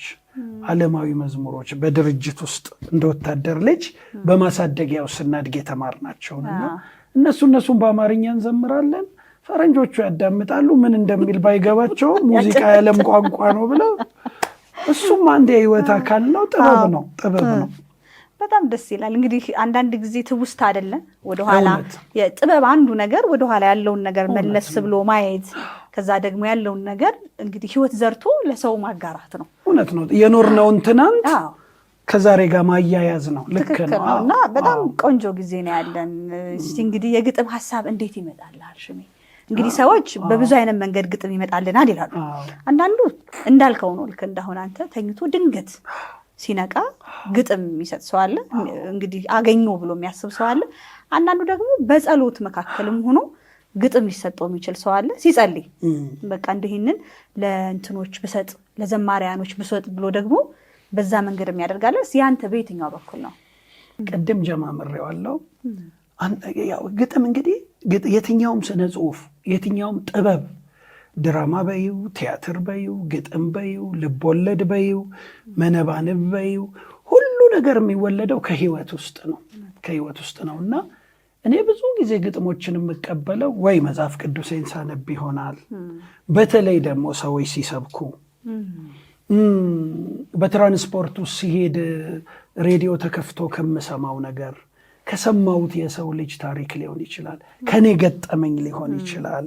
ዓለማዊ መዝሙሮች በድርጅት ውስጥ እንደ ወታደር ልጅ በማሳደጊያው ስናድግ የተማርናቸውንና እነሱን በአማርኛ እንዘምራለን። ፈረንጆቹ ያዳምጣሉ። ምን እንደሚል ባይገባቸውም ሙዚቃ የዓለም ቋንቋ ነው ብለው እሱም አንድ የህይወት አካል ነው። ጥበብ ነው። በጣም ደስ ይላል። እንግዲህ አንዳንድ ጊዜ ትውስታ አይደለም ወደኋላ የጥበብ አንዱ ነገር ወደኋላ ያለውን ነገር መለስ ብሎ ማየት፣ ከዛ ደግሞ ያለውን ነገር እንግዲህ ህይወት ዘርቶ ለሰው ማጋራት ነው። እውነት ነው። የኖርነውን ትናንት ከዛሬ ጋር ማያያዝ ነው። ልክ ነው። እና በጣም ቆንጆ ጊዜ ነው ያለን። እስቲ እንግዲህ የግጥም ሀሳብ እንዴት ይመጣልሃል ሽሜ? እንግዲህ ሰዎች በብዙ አይነት መንገድ ግጥም ይመጣልናል ይላሉ። አንዳንዱ እንዳልከው ነው። ልክ እንዳሁን አንተ ተኝቶ ድንገት ሲነቃ ግጥም የሚሰጥ ሰው አለ። እንግዲህ አገኘው ብሎ የሚያስብ ሰው አለ። አንዳንዱ ደግሞ በጸሎት መካከልም ሆኖ ግጥም ሊሰጠው የሚችል ሰው አለ። ሲጸልይ በቃ እንደህንን ለእንትኖች ብሰጥ ለዘማሪያኖች ብሰጥ ብሎ ደግሞ በዛ መንገድ የሚያደርጋለ። ያንተ በየትኛው በኩል ነው? ቅድም ጀማምሬዋለሁ። ያው ግጥም እንግዲህ የትኛውም ስነ ጽሁፍ የትኛውም ጥበብ ድራማ በዩ፣ ቲያትር በዩ፣ ግጥም በዩ፣ ልቦለድ በዩ፣ መነባንብ በዩ ሁሉ ነገር የሚወለደው ከህይወት ውስጥ ነው እና እኔ ብዙ ጊዜ ግጥሞችን የምቀበለው ወይ መጽሐፍ ቅዱሴን ሳነብ ይሆናል። በተለይ ደግሞ ሰዎች ሲሰብኩ፣ በትራንስፖርት ውስጥ ሲሄድ ሬዲዮ ተከፍቶ ከምሰማው ነገር ከሰማሁት የሰው ልጅ ታሪክ ሊሆን ይችላል፣ ከኔ ገጠመኝ ሊሆን ይችላል።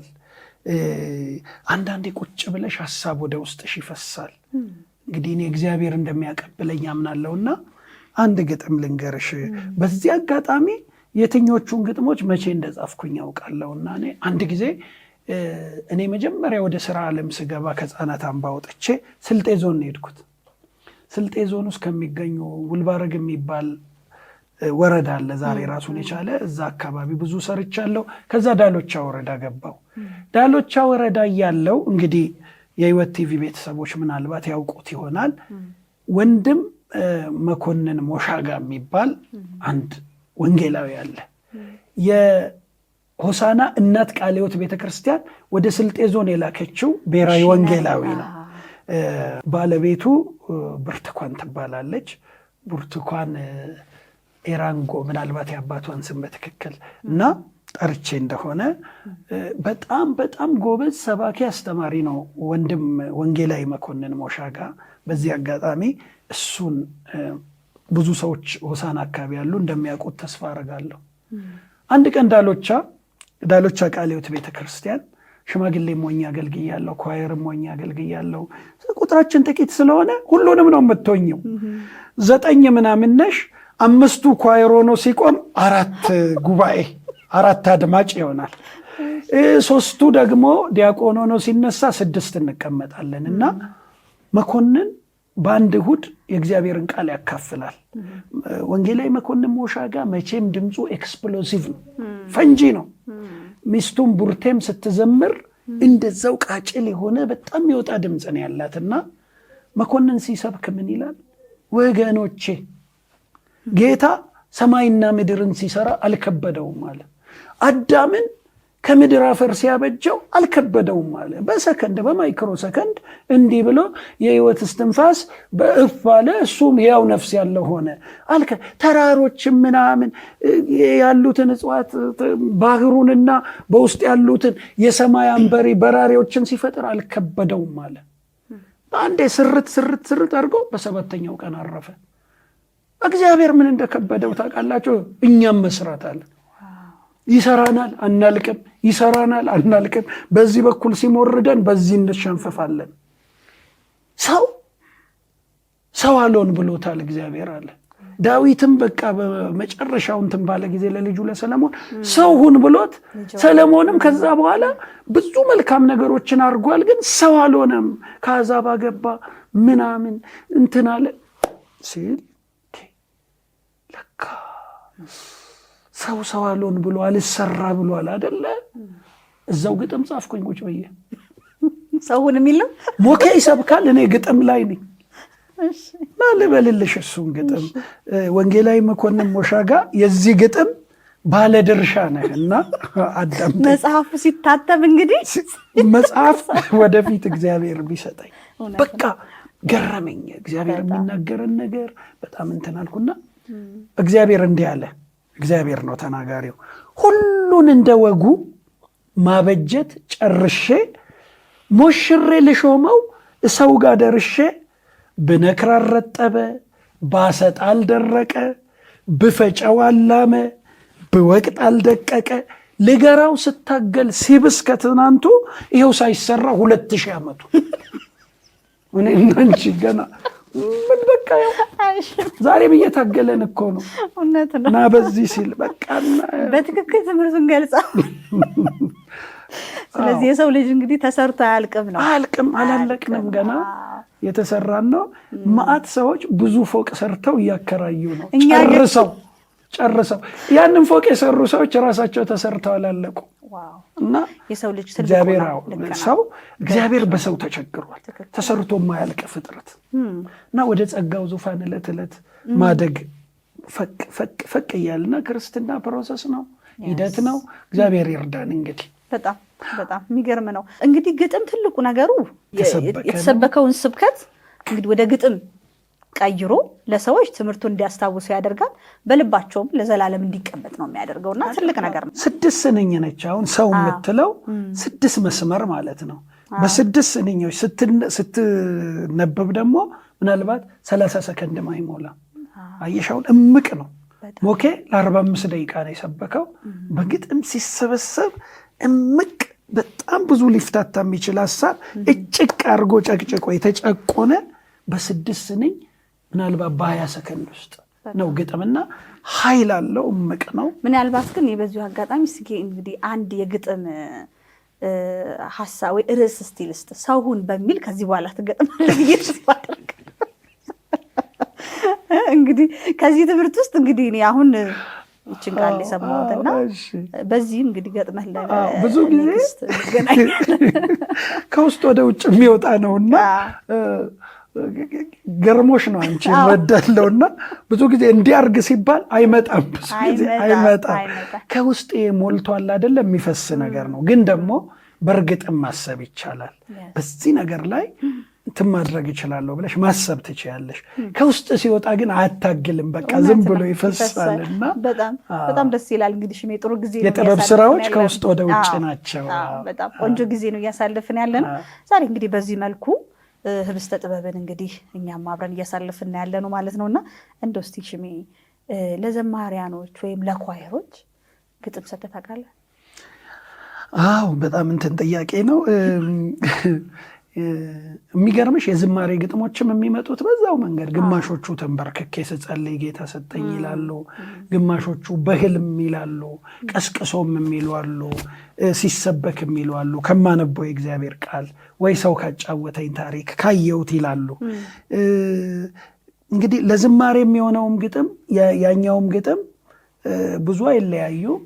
አንዳንዴ ቁጭ ብለሽ ሀሳብ ወደ ውስጥሽ ይፈሳል። እንግዲህ እኔ እግዚአብሔር እንደሚያቀብለኝ አምናለሁና አንድ ግጥም ልንገርሽ። በዚህ አጋጣሚ የትኞቹን ግጥሞች መቼ እንደጻፍኩኝ ያውቃለሁና እኔ አንድ ጊዜ እኔ መጀመሪያ ወደ ስራ ዓለም ስገባ ከህፃናት አምባ ወጥቼ ስልጤ ዞን ሄድኩት። ስልጤ ዞን ውስጥ ከሚገኙ ውልባረግ የሚባል ወረዳ አለ ዛሬ ራሱን የቻለ። እዛ አካባቢ ብዙ ሰርቻለሁ። ከዛ ዳሎቻ ወረዳ ገባው። ዳሎቻ ወረዳ ያለው እንግዲህ የህይወት ቲቪ ቤተሰቦች ምናልባት ያውቁት ይሆናል። ወንድም መኮንን ሞሻጋ የሚባል አንድ ወንጌላዊ አለ። የሆሳና እናት ቃለ ሕይወት ቤተክርስቲያን ወደ ስልጤ ዞን የላከችው ብሔራዊ ወንጌላዊ ነው። ባለቤቱ ብርቱካን ትባላለች። ብርቱካን ኤራንጎ ምናልባት የአባቷን ስም በትክክል እና ጠርቼ እንደሆነ በጣም በጣም ጎበዝ ሰባኪ አስተማሪ ነው ወንድም ወንጌላዊ መኮንን ሞሻጋ። በዚህ አጋጣሚ እሱን ብዙ ሰዎች ሆሳና አካባቢ ያሉ እንደሚያውቁት ተስፋ አደርጋለሁ። አንድ ቀን ዳሎቻ ቃለ ሕይወት ቤተክርስቲያን ሽማግሌ ሞኝ አገልግያለሁ፣ ኳየርም ሞኝ አገልግያለሁ። ቁጥራችን ጥቂት ስለሆነ ሁሉንም ነው የምትሆኝው። 9 ምናምን ነሽ። 5ቱ ኳየር ሆኖ ሲቆም 4 ጉባኤ 4 አድማጭ ይሆናል። 3ቱ ደግሞ ዲያቆን ሆኖ ሲነሳ 6 እንቀመጣለን እና መኮንን በአንድ እሁድ የእግዚአብሔርን ቃል ያካፍላል። ወንጌላዊ መኮንን ሞሻጋ መቼም ድምፁ ኤክስፕሎሲቭ ነው፣ ፈንጂ ነው። ሚስቱም ቡርቴም ስትዘምር እንደዛው ቃጭል የሆነ በጣም የሚወጣ ድምፅ ነው ያላትና መኮንን ሲሰብክ ምን ይላል? ወገኖቼ ጌታ ሰማይና ምድርን ሲሰራ አልከበደውም አለ። አዳምን ከምድር አፈር ሲያበጀው አልከበደውም አለ። በሰከንድ በማይክሮ ሰከንድ እንዲህ ብሎ የህይወት እስትንፋስ በእፍ አለ። እሱም ሕያው ነፍስ ያለው ሆነ። ተራሮችም ምናምን ያሉትን እጽዋት ባህሩንና በውስጥ ያሉትን የሰማይ አንበሪ በራሪዎችን ሲፈጥር አልከበደውም አለ። አንዴ ስርት አድርጎ በሰባተኛው ቀን አረፈ። እግዚአብሔር ምን እንደከበደው ታውቃላችሁ? እኛም መስራት አለ። ይሰራናል አናልቅም፣ ይሰራናል አናልቅም። በዚህ በኩል ሲሞርደን በዚህ እንሸንፈፋለን። ሰው አልሆን ብሎታል እግዚአብሔር አለ። ዳዊትም በቃ በመጨረሻው እንትን ባለ ጊዜ ለልጁ ለሰለሞን ሰው ሁን ብሎት፣ ሰለሞንም ከዛ በኋላ ብዙ መልካም ነገሮችን አድርጓል። ግን ሰው አልሆነም። ከአሕዛብ አገባ ምናምን እንትን አለ ሲል ለካ ሰው አልሆን ብሎ አልሰራ ብሏል አይደለ? እዛው ግጥም ጻፍኩኝ ቁጭ ብዬ። ሰውን የሚለው ሞኬ ይሰብካል፣ እኔ ግጥም ላይ ነኝ። ልበልልሽ እሱን ግጥም ወንጌላዊ መኮንን ሞሻጋ የዚህ ግጥም ባለድርሻ ነህ እና አዳም መጽሐፉ ሲታተም እንግዲህ መጽሐፍ ወደፊት እግዚአብሔር ቢሰጠኝ በቃ ገረመኝ። እግዚአብሔር የሚናገረን ነገር በጣም እንትን አልኩና እግዚአብሔር እንዲህ አለ። እግዚአብሔር ነው ተናጋሪው። ሁሉን እንደ ወጉ ማበጀት ጨርሼ ሞሽሬ ልሾመው ሰው ጋር ደርሼ ብነክር አልረጠበ ባሰጥ አልደረቀ ብፈጨው አላመ ብወቅጥ አልደቀቀ ልገራው ስታገል ሲብስ ከትናንቱ ይኸው ሳይሰራ 2000 ዓመቱ እኔ እንጂ ገና ምን በቃ ዛሬም እየታገለን እኮ ነው። እውነት ነው። እና በዚህ ሲል በቃ በትክክል ትምህርቱን ገልጸው። ስለዚህ የሰው ልጅ እንግዲህ ተሰርቶ አያልቅም ነው። አላለቅንም ገና የተሰራን ነው። ማአት ሰዎች ብዙ ፎቅ ሰርተው እያከራዩ ነው። ጨርሰው ያንን ፎቅ የሰሩ ሰዎች ራሳቸው ተሰርተው አላለቁ። እና የሰው ልጅ እግዚአብሔር በሰው ተቸግሯል። ተሰርቶ የማያልቅ ፍጥረት እና ወደ ጸጋው ዙፋን ዕለት ዕለት ማደግ ፈቅ እያልና ክርስትና ፕሮሰስ ነው፣ ሂደት ነው። እግዚአብሔር ይርዳን። እንግዲህ በጣም የሚገርም ነው። እንግዲህ ግጥም ትልቁ ነገሩ የተሰበከውን ስብከት እንግዲህ ወደ ግጥም ቀይሮ ለሰዎች ትምህርቱን እንዲያስታውሱ ያደርጋል። በልባቸውም ለዘላለም እንዲቀመጥ ነው የሚያደርገው እና ትልቅ ነገር ነው። 6 ስንኝ ነች። አሁን ሰው የምትለው 6 መስመር ማለት ነው። በ6 ስንኞች ስትነበብ ደግሞ ምናልባት 30 ሰከንድ ማይሞላ አየሻውን እምቅ ነው። ሞኬ ለ45 ደቂቃ ነው የሰበከው። በግጥም ሲሰበሰብ እምቅ በጣም ብዙ ሊፍታታ የሚችል ሀሳብ እጭቅ አድርጎ ጨቅጭቆ የተጨቆነ በ6 ስንኝ ምናልባት በ20 ሰከንድ ውስጥ ነው ግጥምና ኃይል አለው። እምቅ ነው። ምናልባት ግን በዚሁ አጋጣሚ እስኪ እንግዲህ አንድ የግጥም ሀሳብ ወይ ርዕስ ስቲል እስቲ ሰውን በሚል ከዚህ በኋላ ትገጥማለህ ይችላል። እንግዲህ ከዚህ ትምህርት ውስጥ እንግዲህ እኔ አሁን ይችን ቃል የሰማሁትና በዚህ እንግዲህ ገጥመህ ብዙ ጊዜ ከውስጥ ወደ ውጭ የሚወጣ ነውና ገርሞሽ ነው አንቺ ወደለውና ብዙ ጊዜ እንዲያርግ ሲባል አይመጣም። ብዙ ጊዜ አይመጣም። ከውስጥ ሞልቷል አይደለ? የሚፈስ ነገር ነው። ግን ደግሞ በእርግጥም ማሰብ ይቻላል። በዚህ ነገር ላይ ማድረግ ይችላለሁ ብለሽ ማሰብ ትችያለሽ። ከውስጥ ሲወጣ ግን አያታግልም። በቃ ዝም ብሎ ይፈሳልና በጣም ደስ ይላል። እንግዲህ ሽሜ ጥሩ ጊዜ ነው። የጥበብ ስራዎች ከውስጥ ወደ ውጭ ናቸው። በጣም ቆንጆ ጊዜ ነው እያሳለፍን ያለ ነው። ዛሬ እንግዲህ በዚህ መልኩ ህብስተ ጥበብን እንግዲህ እኛም አብረን እያሳለፍን ያለ ነው ማለት ነውና እንደው እስቲ ሽሜ ለዘማሪያኖች ወይም ለኳየሮች ግጥም ሰጥተህ ታውቃለህ? አዎ፣ በጣም እንትን ጥያቄ ነው። የሚገርምሽ የዝማሬ ግጥሞችም የሚመጡት በዛው መንገድ፣ ግማሾቹ ተንበርክኬ ስጸልይ ጌታ ሰጠኝ ይላሉ፣ ግማሾቹ በህልም ይላሉ፣ ቀስቅሶም የሚሉ አሉ፣ ሲሰበክ የሚሉ አሉ፣ ከማነበው የእግዚአብሔር ቃል ወይ ሰው ካጫወተኝ ታሪክ ካየሁት ይላሉ። እንግዲህ ለዝማሬ የሚሆነውም ግጥም ያኛውም ግጥም ብዙ አይለያዩም።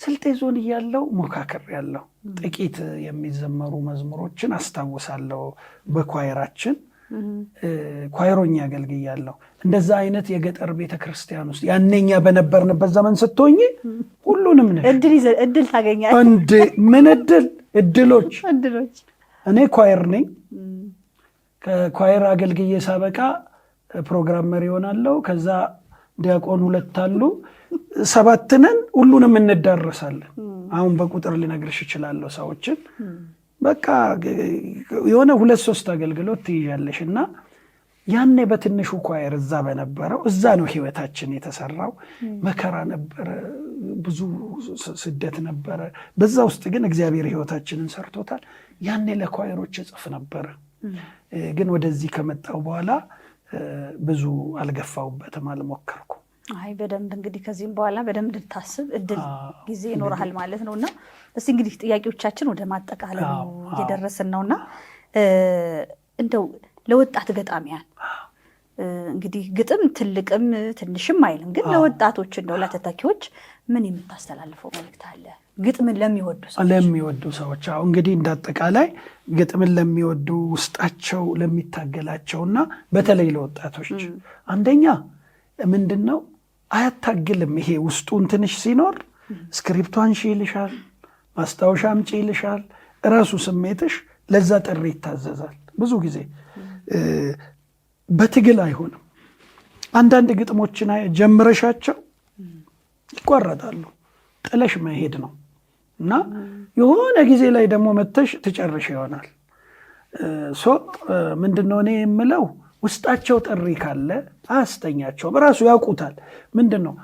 ስልጤ ዞን እያለው ሞካከር ያለው ጥቂት የሚዘመሩ መዝሙሮችን አስታውሳለሁ። በኳየራችን ኳየሮኛ አገልግያለሁ። እንደዛ አይነት የገጠር ቤተክርስቲያን ውስጥ ያኔኛ በነበርንበት ዘመን ስትሆኝ ሁሉንም ነሽ እድል ታገኛለሽ። ምን እድሎች። እኔ ኳየር ነኝ። ከኳየር አገልግዬ ሳበቃ ፕሮግራም መሪ ሆናለሁ። ከዛ ዲያቆን 2 አሉ፣ 7 ነን። ሁሉንም እንዳረሳለን። አሁን በቁጥር ልነግርሽ እችላለሁ ሰዎችን። በቃ የሆነ 2-3 አገልግሎት ትይዣለሽ እና ያኔ በትንሹ ኳየር እዛ በነበረው እዛ ነው ህይወታችን የተሰራው። መከራ ነበረ፣ ብዙ ስደት ነበረ። በዛ ውስጥ ግን እግዚአብሔር ህይወታችንን ሰርቶታል። ያኔ ለኳየሮች እጽፍ ነበረ። ግን ወደዚህ ከመጣው በኋላ ብዙ አልገፋውበትም፣ አልሞከርኩም። አይ በደንብ እንግዲህ ከዚህም በኋላ በደንብ እንድታስብ እድል ጊዜ ይኖርሃል ማለት ነውና እስቲ እንግዲህ ጥያቄዎቻችን ወደ ማጠቃለሉ እየደረስን ነውና እንደው ለወጣት ገጣሚያን እንግዲህ ግጥም ትልቅም ትንሽም አይልም፣ ግን ለወጣቶች እንደው ለተተኪዎች ምን የምታስተላልፈው መልእክት አለ? ግጥምን ለሚወዱ ሰዎች አሁን እንግዲህ እንዳጠቃላይ ግጥምን ለሚወዱ ውስጣቸው ለሚታገላቸውና በተለይ ለወጣቶች አንደኛ ምንድነው አያታግልም። ይሄ ውስጡን ትንሽ ሲኖር ስክሪፕቱ አንሺ ይልሻል፣ ማስታወሻ አምጪ ይልሻል። እራሱ ስሜትሽ ለዛ ጥሪ ይታዘዛል። ብዙ ጊዜ በትግል አይሆንም። አንዳንድ ግጥሞችን ጀምረሻቸው ይቋረጣሉ። ጥለሽ መሄድ ነው እና የሆነ ጊዜ ላይ ደግሞ መተሽ ትጨርሽ ይሆናል። ምንድነው እኔ የምለው ውስጣቸው ጥሪ ካለ አያስተኛቸውም። ራሱ ያውቁታል። ምንድነው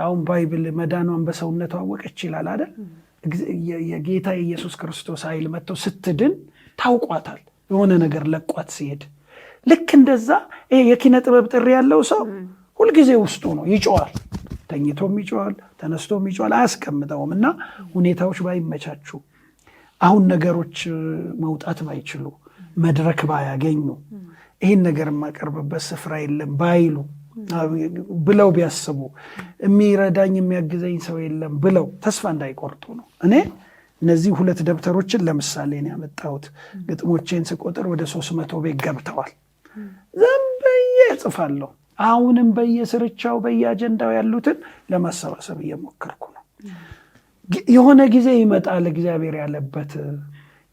አሁን ባይብል መዳኗን በሰውነቷ አወቀች ይላል አይደል? የጌታ የኢየሱስ ክርስቶስ ኃይል መጥቶ ስትድን ታውቋታል። የሆነ ነገር ለቋት ሲሄድ ልክ እንደዛ ይሄ የኪነ ጥበብ ጥሪ ያለው ሰው ሁልጊዜ ውስጡ ነው፣ ይጮዋል። ተኝቶም ይጮዋል፣ ተነስቶም ይጮዋል፣ አያስቀምጠውም። እና ሁኔታዎች ባይመቻቹ፣ አሁን ነገሮች መውጣት ባይችሉ፣ መድረክ ባያገኙ፣ ይህን ነገር የማቀርብበት ስፍራ የለም ባይሉ ብለው ቢያስቡ፣ የሚረዳኝ የሚያግዘኝ ሰው የለም ብለው ተስፋ እንዳይቆርጡ ነው። እኔ እነዚህ 2 ደብተሮችን ለምሳሌ ነው ያመጣሁት። ግጥሞቼን ስቆጥር ወደ 300 ቤት ገብተዋል። ዝም ብዬ እጽፋለሁ። አሁንም በየስርቻው በየአጀንዳው ያሉትን ለማሰባሰብ እየሞከርኩ ነው። የሆነ ጊዜ ይመጣል እግዚአብሔር ያለበት፣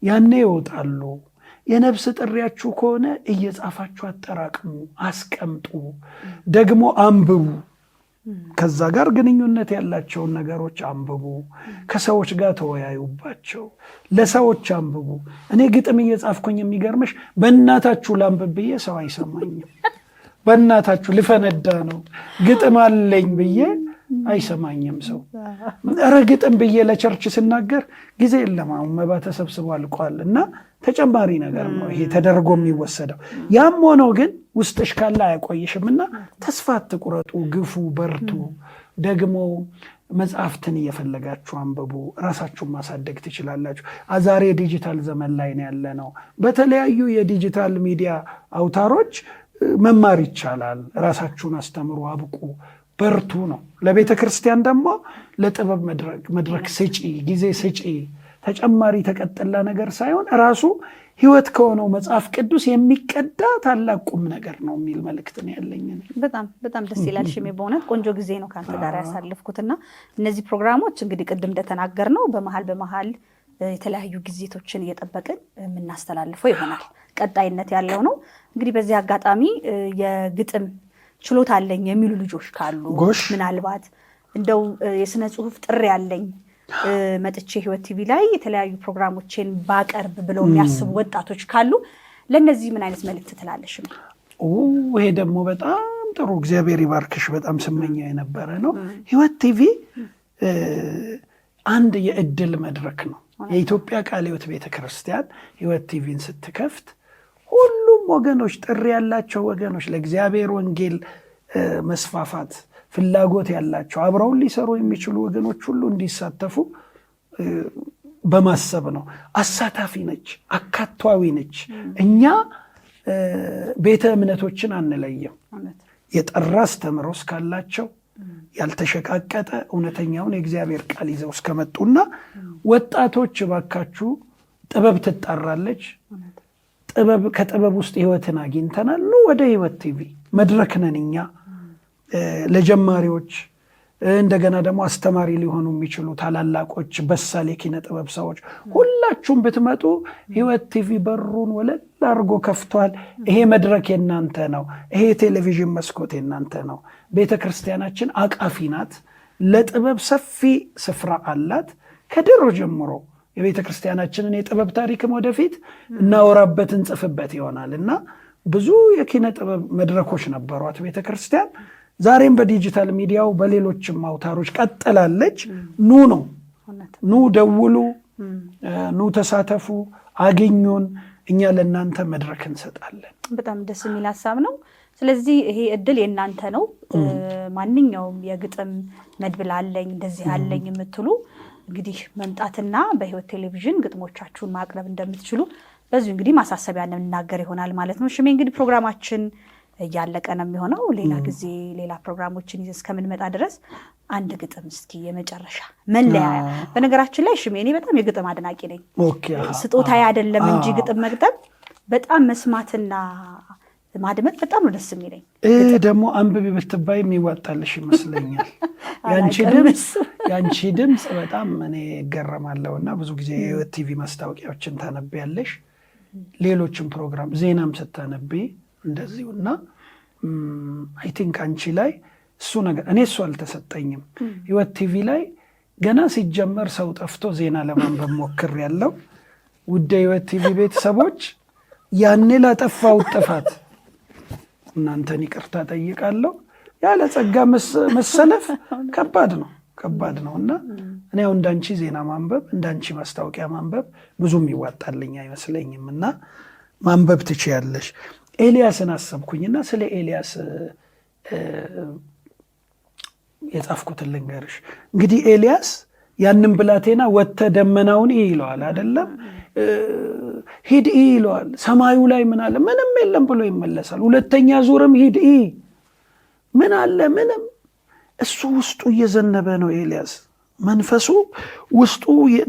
ያኔ ይወጣሉ። የነፍስ ጥሪያችሁ ከሆነ እየጻፋችሁ አጠራቅሙ፣ አስቀምጡ፣ ደግሞ አንብቡ። ከዛ ጋር ግንኙነት ያላቸውን ነገሮች አንብቡ። ከሰዎች ጋር ተወያዩባቸው። ለሰዎች አንብቡ። እኔ ግጥም እየጻፍኩኝ የሚገርምሽ በእናታችሁ ላንብብ ብዬ ሰው አይሰማኝም። በእናታችሁ ልፈነዳ ነው ግጥም አለኝ ብዬ አይሰማኝም ሰው። ኧረ ግጥም ብዬ ለቸርች ስናገር ጊዜ የለም፣ አሁን መባ ተሰብስቦ አልቋል እና ተጨማሪ ነገር ነው ይሄ ተደርጎ የሚወሰደው። ያም ሆኖ ግን ውስጥሽ ካለ አያቆይሽም እና ተስፋ አትቁረጡ፣ ግፉ፣ በርቱ። ደግሞ መጽሐፍትን እየፈለጋችሁ አንብቡ። ራሳችሁን ማሳደግ ትችላላችሁ። ዛሬ ዲጂታል ዘመን ላይ ነው ያለ ነው። በተለያዩ የዲጂታል ሚዲያ አውታሮች መማር ይቻላል። ራሳችሁን አስተምሩ፣ አብቁ፣ በርቱ ነው። ለቤተ ክርስቲያን ደግሞ ለጥበብ መድረክ ስጪ፣ ጊዜ ስጪ። ተጨማሪ ተቀጥላ ነገር ሳይሆን ራሱ ሕይወት ከሆነው መጽሐፍ ቅዱስ የሚቀዳ ታላቅ ቁም ነገር ነው የሚል መልእክት ነው ያለኝ። በጣም በጣም ደስ ይላል ሽሜ። በእውነት ቆንጆ ጊዜ ነው ከአንተ ጋር ያሳልፍኩትና እነዚህ ፕሮግራሞች እንግዲህ ቅድም እንደተናገር ነው በመሀል የተለያዩ ጊዜቶችን እየጠበቅን የምናስተላልፈው ይሆናል። ቀጣይነት ያለው ነው። እንግዲህ በዚህ አጋጣሚ የግጥም ችሎታ አለኝ የሚሉ ልጆች ካሉ ምናልባት እንደው የስነ ጽሁፍ ጥሪ አለኝ መጥቼ ህይወት ቲቪ ላይ የተለያዩ ፕሮግራሞችን ባቀርብ ብለው የሚያስቡ ወጣቶች ካሉ ለነዚህ ምን አይነት መልእክት ትላለሽ? ይሄ ደግሞ በጣም ጥሩ፣ እግዚአብሔር ይባርክሽ። በጣም ስመኛ የነበረ ነው። ህይወት ቲቪ አንድ የእድል መድረክ ነው። የኢትዮጵያ ቃለ ሕይወት ቤተክርስቲያን ህይወት ቲቪን ስትከፍት ሁሉም ወገኖች፣ ጥሪ ያላቸው ወገኖች፣ ለእግዚአብሔር ወንጌል መስፋፋት ፍላጎት ያላቸው አብረውን ሊሰሩ የሚችሉ ወገኖች ሁሉ እንዲሳተፉ በማሰብ ነው። አሳታፊ ነች፣ አካቷዊ ነች። እኛ ቤተ እምነቶችን አንለየም። የጠራ አስተምሮ እስካላቸው ያልተሸቃቀጠ እውነተኛውን የእግዚአብሔር ቃል ይዘው እስከመጡና ወጣቶች እባካችሁ ጥበብ ትጣራለች፣ ከጥበብ ውስጥ ህይወትን አግኝተናል፣ ኑ ወደ ህይወት ቲቪ መድረክ ነን እኛ ለጀማሪዎች እንደገና ደግሞ አስተማሪ ሊሆኑ የሚችሉ ታላላቆች በሳል የኪነ ጥበብ ሰዎች ሁላችሁም ብትመጡ ህይወት ቲቪ በሩን ወለል አድርጎ ከፍቷል። ይሄ መድረክ የናንተ ነው። ይሄ የቴሌቪዥን መስኮት የናንተ ነው። ቤተ ክርስቲያናችን አቃፊ ናት። ለጥበብ ሰፊ ስፍራ አላት። ከድሮ ጀምሮ የቤተ ክርስቲያናችንን የጥበብ ታሪክም ወደፊት እናወራበት እንጽፍበት ይሆናል እና ብዙ የኪነ ጥበብ መድረኮች ነበሯት ቤተክርስቲያን። ዛሬም በዲጂታል ሚዲያው በሌሎችም አውታሮች ቀጥላለች። ኑ ደውሉ፣ ኑ ተሳተፉ፣ አግኙን፣ እኛ ለእናንተ መድረክ እንሰጣለን። በጣም ደስ የሚል ሀሳብ ነው። ስለዚህ ይሄ እድል የእናንተ ነው። ማንኛውም የግጥም መድብል አለኝ እንደዚህ አለኝ የምትሉ እንግዲህ መምጣትና በህይወት ቴሌቪዥን ግጥሞቻችሁን ማቅረብ እንደምትችሉ በዚሁ እንግዲህ ማሳሰቢያ እንናገር ይሆናል ማለት ነው። ሽሜ እንግዲህ ፕሮግራማችን እያለቀ ነው የሚሆነው። ሌላ ጊዜ ሌላ ፕሮግራሞችን ይዘን እስከምንመጣ ድረስ አንድ ግጥም እስኪ የመጨረሻ መለያ። በነገራችን ላይ ሽሜ እኔ በጣም የግጥም አድናቂ ነኝ። ስጦታዬ አይደለም እንጂ ግጥም መግጠም በጣም መስማትና ማድመጥ በጣም ነው ደስ የሚለኝ። ደግሞ አንብቢ ብትባይ የሚዋጣልሽ ይመስለኛል። ያንቺ ድምፅ በጣም እኔ እገረማለሁ። እና ብዙ ጊዜ የህይወት ቲቪ ማስታወቂያዎችን ታነቢያለሽ፣ ሌሎችም ፕሮግራም ዜናም ስታነቢ እንደዚሁ። እና አይ ቲንክ አንቺ ላይ እሱ ነገር እኔ እሱ አልተሰጠኝም። ህይወት ቲቪ ላይ ገና ሲጀመር ሰው ጠፍቶ ዜና ለማንበብ ሞክሬያለሁ። ውድ የህይወት ቲቪ ቤተሰቦች ያኔ ላጠፋሁት ጥፋት እናንተን ይቅርታ ጠይቃለሁ። ያለ ጸጋ መሰለፍ ከባድ ነው እና እኔ አሁን እንዳንቺ ዜና ማንበብ እንዳንቺ ማስታወቂያ ማንበብ ብዙም ይዋጣልኝ አይመስለኝም። እና ማንበብ ትችያለሽ። ኤልያስን አሰብኩኝና ስለ ኤልያስ የጻፍኩትን ልንገርሽ። እንግዲህ ኤልያስ ያንን ብላቴና ወጥተህ ደመናውን ይለዋል አይደለም፣ ሂድ ይለዋል። ሰማዩ ላይ ምን አለ? ምንም የለም ብሎ ይመለሳል። ሁለተኛ ዙርም ሂድ ምን አለ? ምንም። እሱ ውስጡ እየዘነበ ነው ኤልያስ። መንፈሱ ውስጡ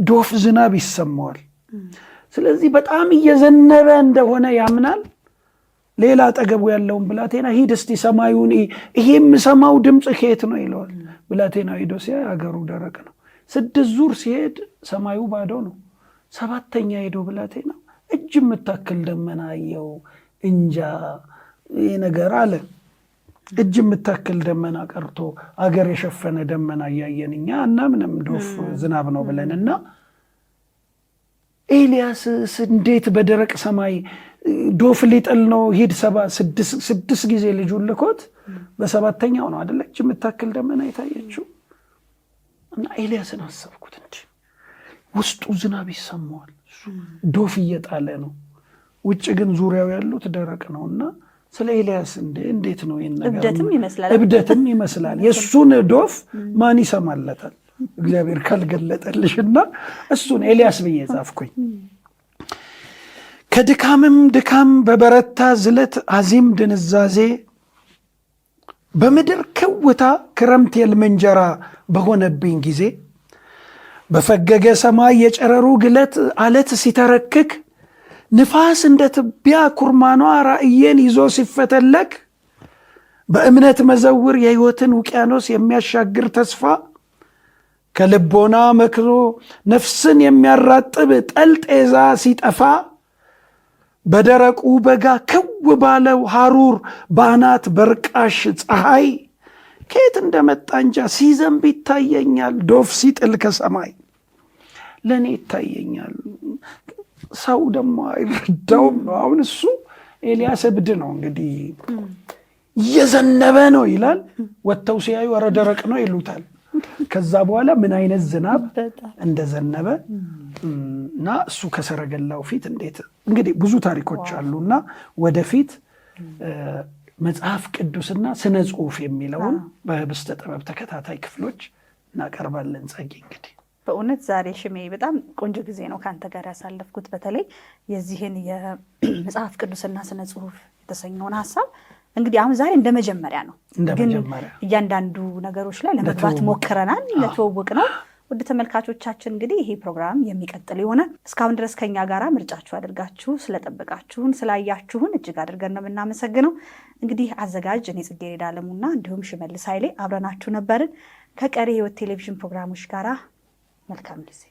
ዶፍ ዝናብ ይሰማዋል። ስለዚህ በጣም እየዘነበ እንደሆነ ያምናል። ሌላ አጠገቡ ያለውን ብላቴና ሂድ እስቲ ሰማዩን ይሄ የምሰማው ድምፅ ከየት ነው ይለዋል። ብላቴናው ሄዶ ሲያይ አገሩ ደረቅ ነው። 6 ዙር ሲሄድ ሰማዩ ባዶ ነው። 7ተኛ ሄዶ ብላቴናው እጅ የምታክል ደመና አየው። እንጃ ይሄ ነገር አለ። እጅ የምታክል ደመና ቀርቶ አገር የሸፈነ ደመና እያየን እኛ እና ምንም ዶፍ ዝናብ ነው ብለንና ኤልያስ እንዴት በደረቅ ሰማይ ዶፍ ሊጥል ነው? ሂድ 6 ጊዜ ልጁን ልኮት በ7ተኛው ነው አይደለ እጅ የምታክል ደመና የታየችው። እና ኤልያስን አሰብኩት እንጂ ውስጡ ዝናብ ይሰማዋል፣ ዶፍ እየጣለ ነው። ውጭ ግን ዙሪያው ያሉት ደረቅ ነውና ስለ ኤልያስ እንዴት ነው ይሄን ነገር? እብደትም ይመስላል። የሱን ዶፍ ማን ይሰማለታል? እግዚአብሔር ካልገለጠልሽና እሱን ኤልያስ ብዬ ጻፍኩኝ። ከድካምም ድካም በበረታ ዝለት አዚም ድንዛዜ በምድር ክውታ ክረምት የልምንጀራ በሆነብኝ ጊዜ በፈገገ ሰማይ የጨረሩ ግለት አለት ሲተረክክ ንፋስ እንደ ትቢያ ኩርማኗ ራእየን ይዞ ሲፈተለክ በእምነት መዘውር የሕይወትን ውቅያኖስ የሚያሻግር ተስፋ ከልቦና መክሮ ነፍስን የሚያራጥብ ጠልጤዛ ሲጠፋ በደረቁ በጋ ክው ባለው ሐሩር ባናት በርቃሽ ፀሐይ ከየት እንደመጣ እንጃ ሲዘንብ ይታየኛል ዶፍ ሲጥል ከሰማይ ለእኔ ይታየኛል። ሰው ደግሞ አይረዳውም። አሁን እሱ ኤልያስ እብድ ነው እንግዲህ እየዘነበ ነው ይላል። ወጥተው ሲያዩ ኧረ ደረቅ ነው ይሉታል። ከዛ በኋላ ምን አይነት ዝናብ እንደዘነበ እና እሱ ከሰረገላው ፊት እንዴት እንግዲህ ብዙ ታሪኮች አሉና ወደፊት መጽሐፍ ቅዱስና ስነ ጽሁፍ የሚለውን በህብስተ ጥበብ ተከታታይ ክፍሎች እናቀርባለን። ጸጊ እንግዲህ በእውነት ዛሬ ሽሜ በጣም ቆንጆ ጊዜ ነው ከአንተ ጋር ያሳለፍኩት። በተለይ የዚህን የመጽሐፍ ቅዱስና ስነ ጽሁፍ የተሰኘውን ሀሳብ እንግዲህ አሁን ዛሬ እንደ መጀመሪያ ነው፣ ግን እያንዳንዱ ነገሮች ላይ ለመግባት ሞክረናል። ለተወውቅ ነው። ውድ ተመልካቾቻችን እንግዲህ ይሄ ፕሮግራም የሚቀጥል ይሆናል። እስካሁን ድረስ ከኛ ጋራ ምርጫችሁ አድርጋችሁ ስለጠበቃችሁን ስላያችሁን እጅግ አድርገን ነው የምናመሰግነው። እንግዲህ አዘጋጅ እኔ ጽጌረዳ አለሙና እንዲሁም ሽመልስ ኃይሌ አብረናችሁ ነበርን። ከቀሪ ህይወት ቴሌቪዥን ፕሮግራሞች ጋራ መልካም ጊዜ።